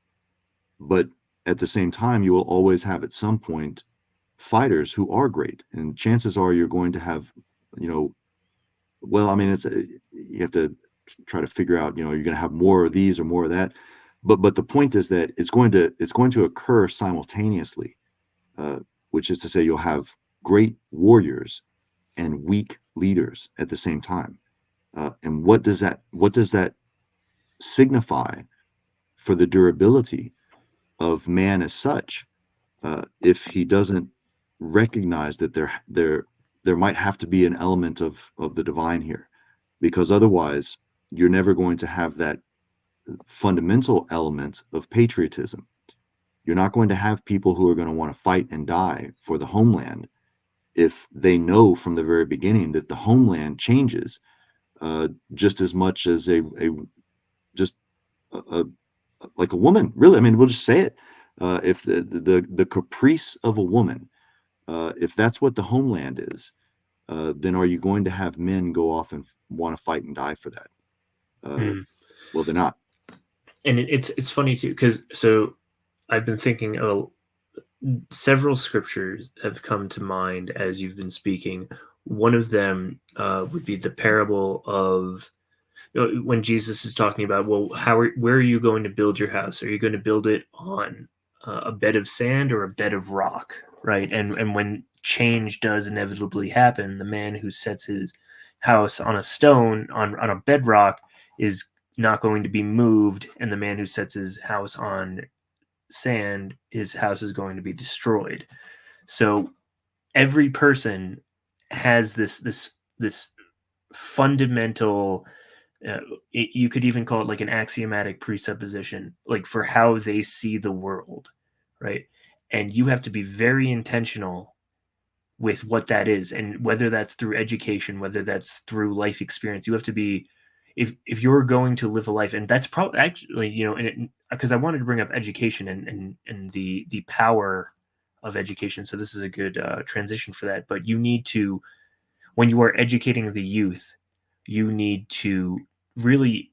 but at the same time you will always have at some point fighters who are great, and chances are you're going to have, you know, well, I mean, you have to try to figure out, you're going to have more of these or more of that, but the point is that it's going to occur simultaneously, uh, which is to say you'll have great warriors and weak leaders at the same time. And what does that signify for the durability of man as such, if he doesn't recognize that there might have to be an element of the divine here, because otherwise you're never going to have that fundamental element of patriotism. You're not going to have people who are going to want to fight and die for the homeland if they know from the very beginning that the homeland changes, just as much as a just a like a woman, really. I mean, we'll just say it. If the caprice of a woman, if that's what the homeland is, then are you going to have men go off and want to fight and die for that?
Mm.
Well, they're not.
And it's funny too, because so I've been thinking, oh, several scriptures have come to mind as you've been speaking. One of them would be the parable of, when Jesus is talking about, well, where are you going to build your house? Are you going to build it on a bed of sand or a bed of rock, right? And when change does inevitably happen, the man who sets his house on a stone, on a bedrock, is not going to be moved, and the man who sets his house on sand, his house is going to be destroyed. So every person has this fundamental, you could even call it like an axiomatic presupposition, like for how they see the world, right? And you have to be very intentional with what that is, and whether that's through education, whether that's through life experience. You have to be, if you're going to live a life, and that's probably actually, and because I wanted to bring up education and the power of education, so this is a good transition for that. But you need to, when you are educating the youth, you need to really,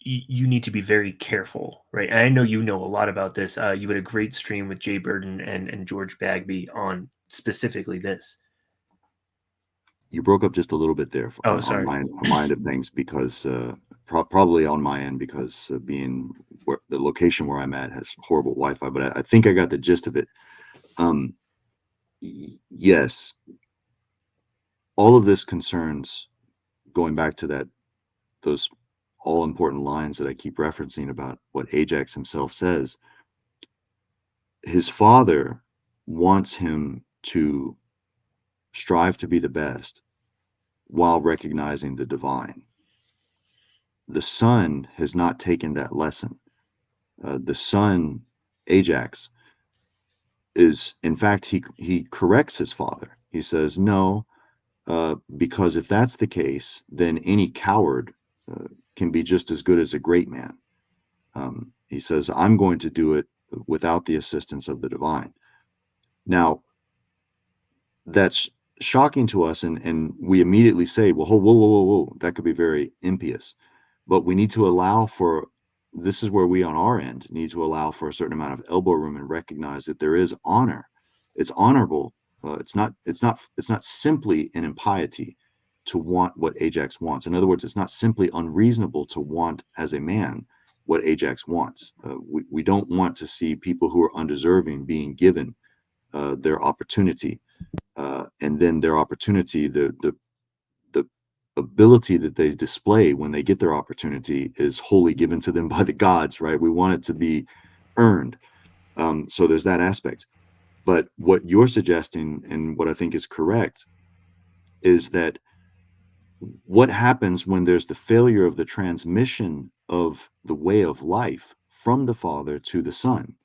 you need to be very careful, right? And I know you know a lot about this. You had a great stream with Jay Burden and George Bagby on specifically this.
You broke up just a little bit there
Oh,
on
sorry.
my end of things, because probably on my end, because being the location where I'm at has horrible Wi-Fi, but I think I got the gist of it. Um, Yes, all of this concerns, going back to those all important lines that I keep referencing about what Ajax himself says. His father wants him to strive to be the best while recognizing the divine. The son has not taken that lesson. The son, Ajax, is, in fact, he corrects his father. He says, no, because if that's the case, then any coward can be just as good as a great man. He says, I'm going to do it without the assistance of the divine. Now, that's shocking to us, and we immediately say, well, whoa, whoa, whoa, whoa, whoa, that could be very impious. But we need to allow for, this is where we on our end need to allow for a certain amount of elbow room and recognize that there is honor. It's honorable. It's not simply an impiety to want what Ajax wants. In other words, it's not simply unreasonable to want as a man what Ajax wants. We don't want to see people who are undeserving being given their opportunity, and then their opportunity, the ability that they display when they get their opportunity is wholly given to them by the gods, right? We want it to be earned. So there's that aspect. But what you're suggesting, and what I think is correct, is that what happens when there's the failure of the transmission of the way of life from the father to the son,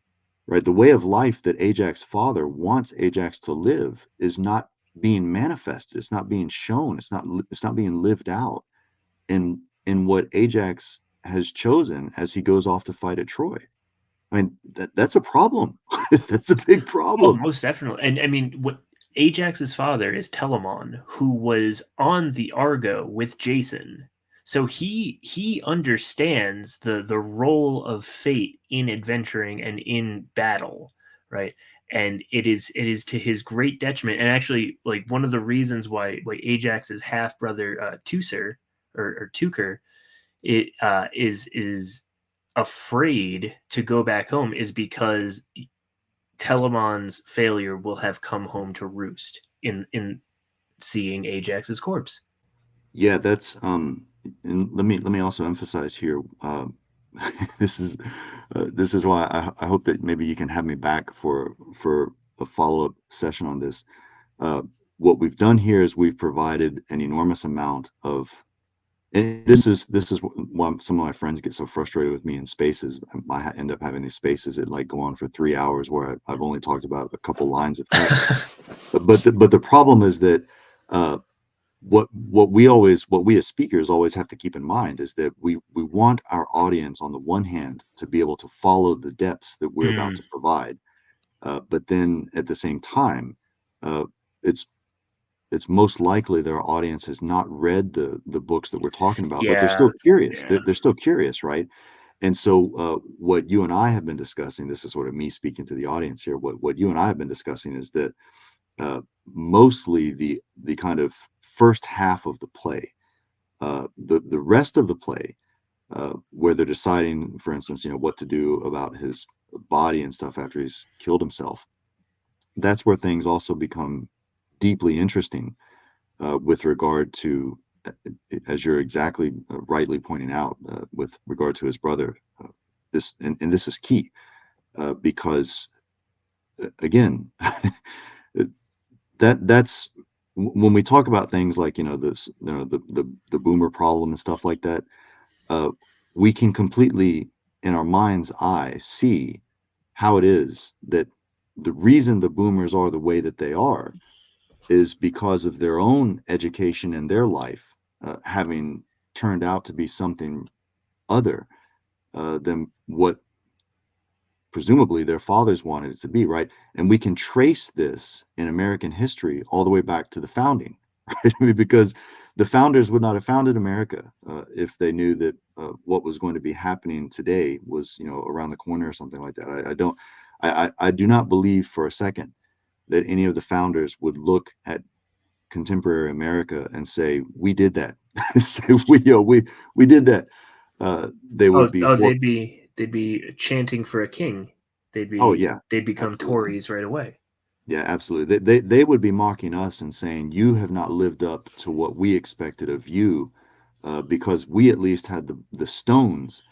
right? The way of life that Ajax's father wants Ajax to live is not being manifested. It's not being shown. It's not being lived out in what Ajax has chosen as he goes off to fight at Troy. I mean, that's a problem. That's a big
Oh,
problem.
most definitely. And I mean, what Ajax's father is Telamon, who was on the Argo with Jason. So he understands the role of fate in adventuring and in battle, right? And it is to his great detriment. And actually, like one of the reasons why Ajax's half brother Teucer or Tuker is afraid to go back home is because Telamon's failure will have come home to roost in seeing Ajax's corpse.
Yeah, that's and let me also emphasize here. This is this is why I hope that maybe you can have me back for a follow-up session on this. Uh, what we've done here is we've provided an enormous amount of, and this is why some of my friends get so frustrated with me in spaces. I end up having these spaces that like go on for 3 hours where I've only talked about a couple lines of text. But the problem is that uh, what we as speakers always have to keep in mind is that we want our audience on the one hand to be able to follow the depths that we're about
Mm,
to provide, but then at the same time, uh, it's it's most likely that our audience has not read the books that we're talking about, but they're
yeah,
still curious.
yeah.
They're still curious, right? And so, what you and I have been discussing, this is sort of me speaking to the audience here. What you and I have been discussing is that mostly the kind of first half of the play, the rest of the play, where they're deciding, for instance, what to do about his body and stuff after he's killed himself. That's where things also become deeply interesting, with regard to, as you're exactly rightly pointing out, with regard to his brother. This and this is key, because again, that's when we talk about things like this, the boomer problem and stuff like that. uh, we can completely, in our mind's eye, see how it is that the reason the boomers are the way that they are is because of their own education in their life, having turned out to be something other than what presumably their fathers wanted it to be, right? And we can trace this in American history all the way back to the founding, right? I mean, because the founders would not have founded America if they knew that what was going to be happening today was, around the corner or something like that. I don't, I do not believe for a second that any of the founders would look at contemporary America and say, "We did that." Say, we did that. They
Oh,
would be,
oh, they'd be chanting for a king. They'd
oh
be
yeah,
they'd become
absolutely.
Tories right away.
Yeah, absolutely. They would be mocking us and saying, you have not lived up to what we expected of you, because we at least had the stones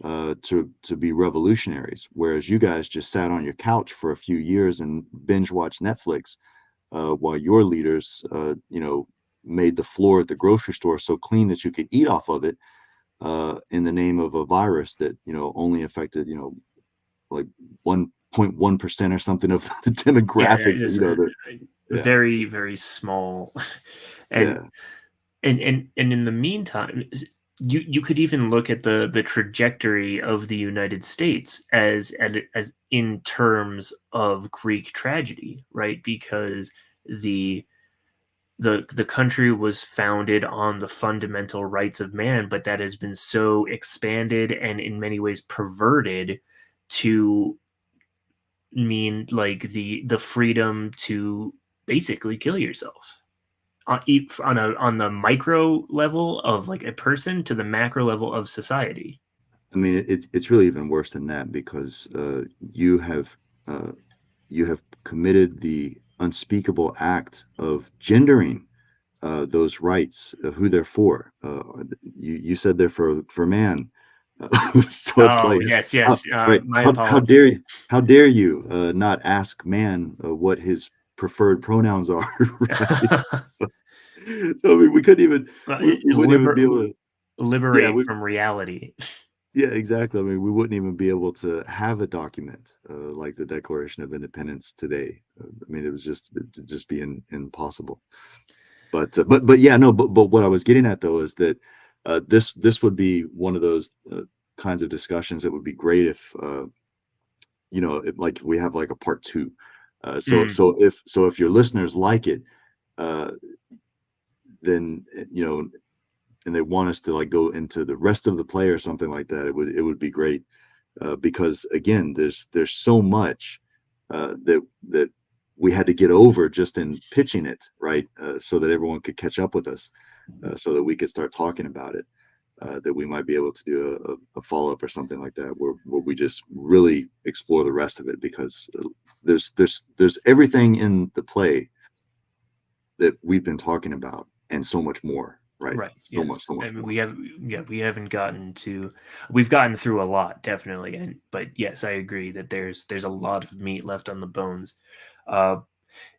to be revolutionaries, whereas you guys just sat on your couch for a few years and binge watched Netflix, while your leaders, made the floor at the grocery store so clean that you could eat off of it, in the name of a virus that only affected like 1.1% or something of the
Yeah,
demographic.
it is
Yeah,
very, very small. and
yeah,
and in the meantime, you could even look at the trajectory of the United States as in terms of Greek tragedy, right? Because the the country was founded on the fundamental rights of man, but that has been so expanded and in many ways perverted to mean like the freedom to basically kill yourself on the micro level of like a person to the macro level of society.
I mean, it's really even worse than that, because uh, you have committed the unspeakable act of gendering those rights, who they're for. You said they're for man. So it's
Oh
like,
yes,
how,
yes.
right?
My
How
apologies.
how dare you not ask man what his preferred pronouns are, right? So I mean, we couldn't even we wouldn't even be able to. Yeah,
Liberate from reality.
yeah, exactly. I mean, we wouldn't even be able to have a document like the Declaration of Independence today. I mean, it'd just be impossible. But yeah, no, but what I was getting at though is that this would be one of those kinds of discussions that would be great if like we have like a part two.
Mm,
So if your listeners like it, uh, then and they want us to like go into the rest of the play or something like that, it would be great, because again, there's so much that we had to get over just in pitching it, right? So that everyone could catch up with us, so that we could start talking about it. That we might be able to do a follow up or something like that, where we just really explore the rest of it, because there's everything in the play that we've been talking about and so much more, right?
right.
So much,
Yes.
so much
I mean,
more.
we haven't gotten to. We've gotten through a lot, definitely, and but yes, I agree that there's a lot of meat left on the bones. Uh,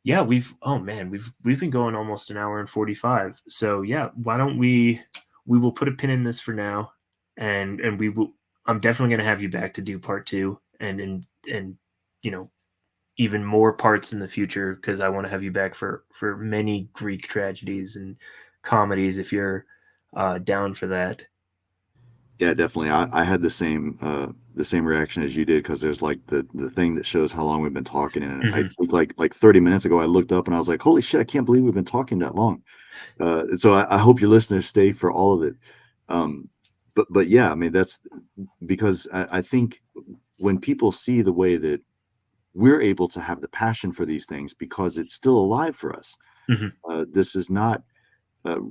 yeah, oh man, we've been going almost an hour and 45. So yeah, why don't we will put a pin in this for now, and we will. I'm definitely going to have you back to do part two, and you know even more parts in the future because I want to have you back for many Greek tragedies and comedies if you're down for that.
Yeah, definitely. I had the same reaction as you did, because there's like the thing that shows how long we've been talking, and I
Hmm.
think like 30 minutes ago I looked up and I was like, holy shit, I can't believe we've been talking that long. And so I hope your listeners stay for all of it. Um, but yeah, I mean, that's because I think when people see the way that we're able to have the passion for these things because it's still alive for us.
Hmm.
This is not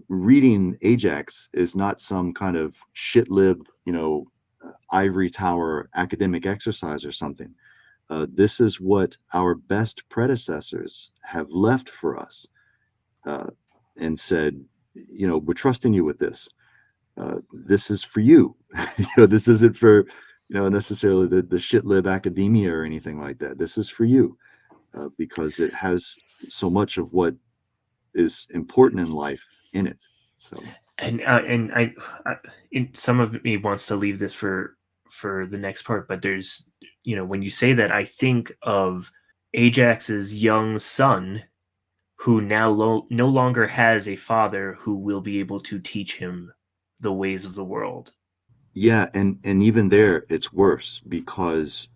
reading Ajax is not some kind of shit lib, ivory tower academic exercise or something. This is what our best predecessors have left for us, uh, and said, we're trusting you with this. This is for you. This isn't for necessarily the shit lib academia or anything like that. This is for you, because it has so much of what is important in life in it. So
And I some of me wants to leave this for the next part, but there's when you say that, I think of Ajax's young son who now no longer has a father who will be able to teach him the ways of the world.
yeah, and even there, it's worse, because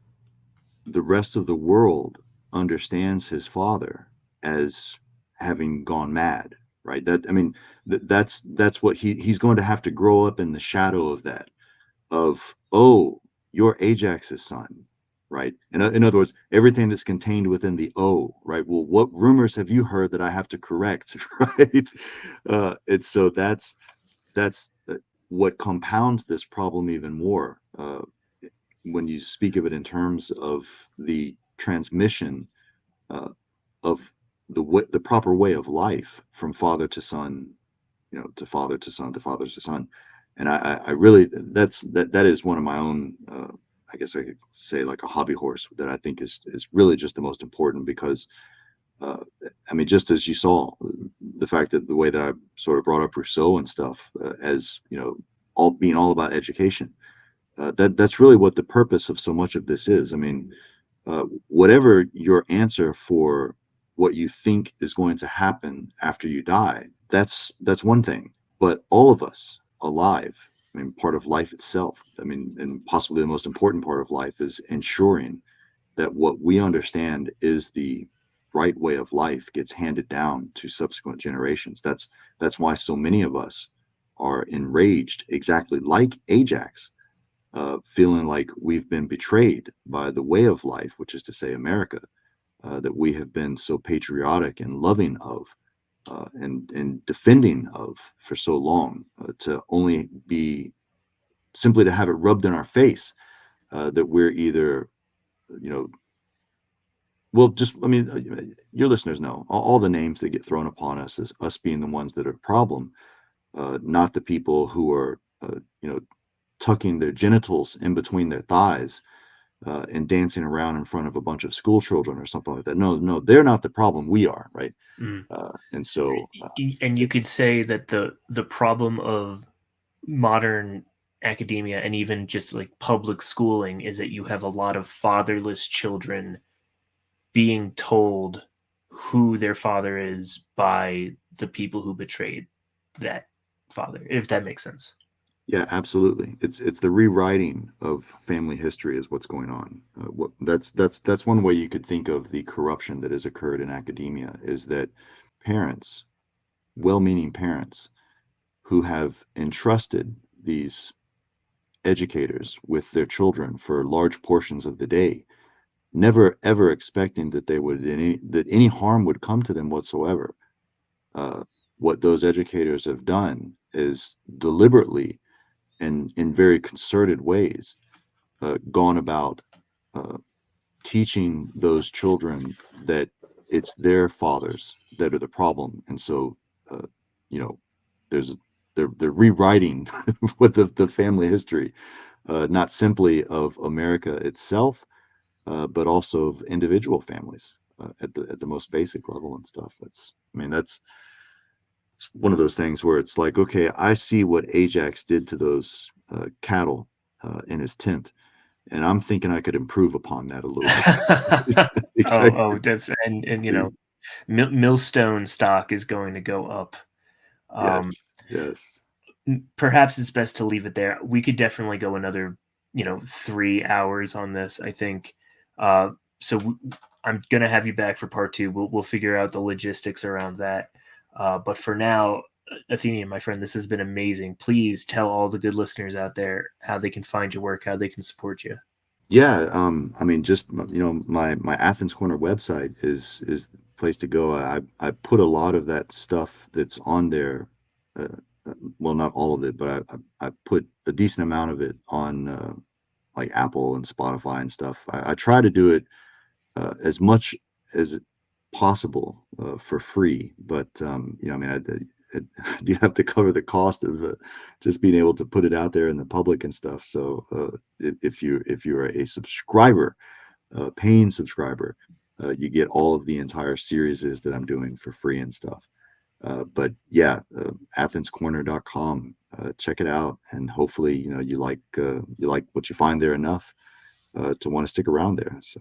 the rest of the world understands his father as having gone mad, right? That I mean, that's what he's going to have to grow up in the shadow of that, of, oh, you're Ajax's son, right? In other words, everything that's contained within the O, right? Well, what rumors have you heard that I have to correct, right? And so that's what compounds this problem even more, when you speak of it in terms of the transmission uh, of the proper way of life from father to son, to father to son to father to son. And I really, that is one of my own, I guess I could say, like a hobby horse that I think is really just the most important, because uh, I mean, just as you saw, the fact that the way that I sort of brought up Rousseau and stuff, as all being all about education, that's really what the purpose of so much of this is. I mean, whatever your answer for what you think is going to happen after you die, that's one thing. But all of us alive, I mean, part of life itself, I mean, and possibly the most important part of life, is ensuring that what we understand is the right way of life gets handed down to subsequent generations. That's why so many of us are enraged, exactly like Ajax, feeling like we've been betrayed by the way of life, which is to say America, that we have been so patriotic and loving of, and defending of for so long, to only be simply to have it rubbed in our face, that we're either, you know, well, just, I mean, your listeners know all the names that get thrown upon us as us being the ones that are a problem, not the people who are, tucking their genitals in between their thighs, and dancing around in front of a bunch of school children or something like that. No, no, they're not the problem. We are, right?
Mm.
And so,
And you
it,
could say that the problem of modern academia and even just like public schooling is that you have a lot of fatherless children being told who their father is by the people who betrayed that father, if that makes sense.
yeah, absolutely. It's the rewriting of family history is what's going on. That's one way you could think of the corruption that has occurred in academia, is that parents, well-meaning parents, who have entrusted these educators with their children for large portions of the day, never ever expecting that that any harm would come to them whatsoever. Uh, what those educators have done is deliberately and in very concerted ways, gone about, uh, teaching those children that it's their fathers that are the problem, and so, uh, you know, there's they're rewriting what the family history, not simply of America itself, but also of individual families, at the most basic level and stuff. That's, I mean, that's it's one of those things where it's like, okay, I see what Ajax did to those, cattle, in his tent, and I'm thinking I could improve upon that a little bit. I think I could
And
be,
millstone stock is going to go up. Um,
yes, yes.
Perhaps it's best to leave it there. We could definitely go another, 3 hours on this, I think. Uh, so I'm gonna have you back for part two. We'll figure out the logistics around that. But for now, Athenian, my friend, this has been amazing. Please tell all the good listeners out there how they can find your work, how they can support you.
Yeah, I mean, just, my Athens Corner website is the place to go. I put a lot of that stuff that's on there, uh, well, not all of it, but I put a decent amount of it on, like Apple and Spotify and stuff. I try to do it, as much as possible, for free. But, I mean, you have to cover the cost of, just being able to put it out there in the public and stuff. So, if you're a subscriber, paying subscriber, you get all of the entire series that I'm doing for free and stuff. But yeah, athenscorner.com. Check it out, and hopefully, you like what you find there enough, to want to stick around there. So.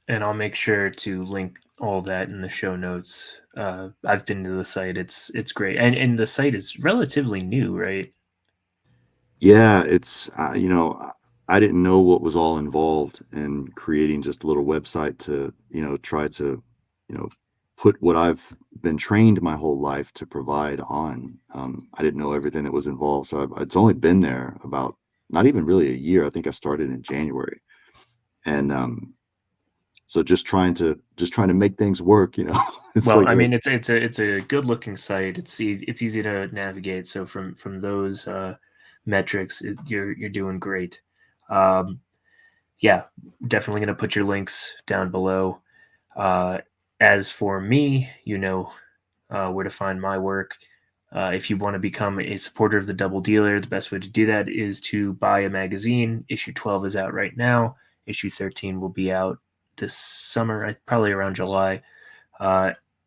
And I'll make sure to link all that in the show notes. I've been to the site; it's great, and the site is relatively new, right?
Yeah, it's, I didn't know what was all involved in creating just a little website to, try to, you know, put what I've been trained my whole life to provide on. I didn't know everything that was involved, so it's only been there about not even really a year. I think I started in January, and, so just trying to make things work. It's
Well,
like
I
a,
mean, it's a good looking site. It's easy to navigate. So from those metrics, you're doing great. Um, yeah, definitely gonna put your links down below. Uh, As for me, you know where to find my work. If you want to become a supporter of the Double Dealer, the best way to do that is to buy a magazine. Issue 12 is out right now. Issue 13 will be out this summer, probably around July.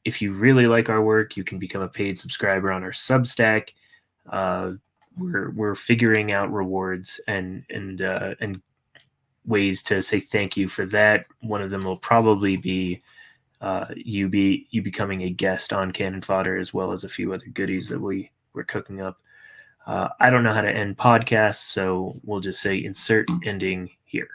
If you really like our work, you can become a paid subscriber on our Substack. We're figuring out rewards and ways to say thank you for that. One of them will probably be you becoming a guest on Canon Fodder, as well as a few other goodies that we're cooking up. I don't know how to end podcasts, so we'll just say insert ending here.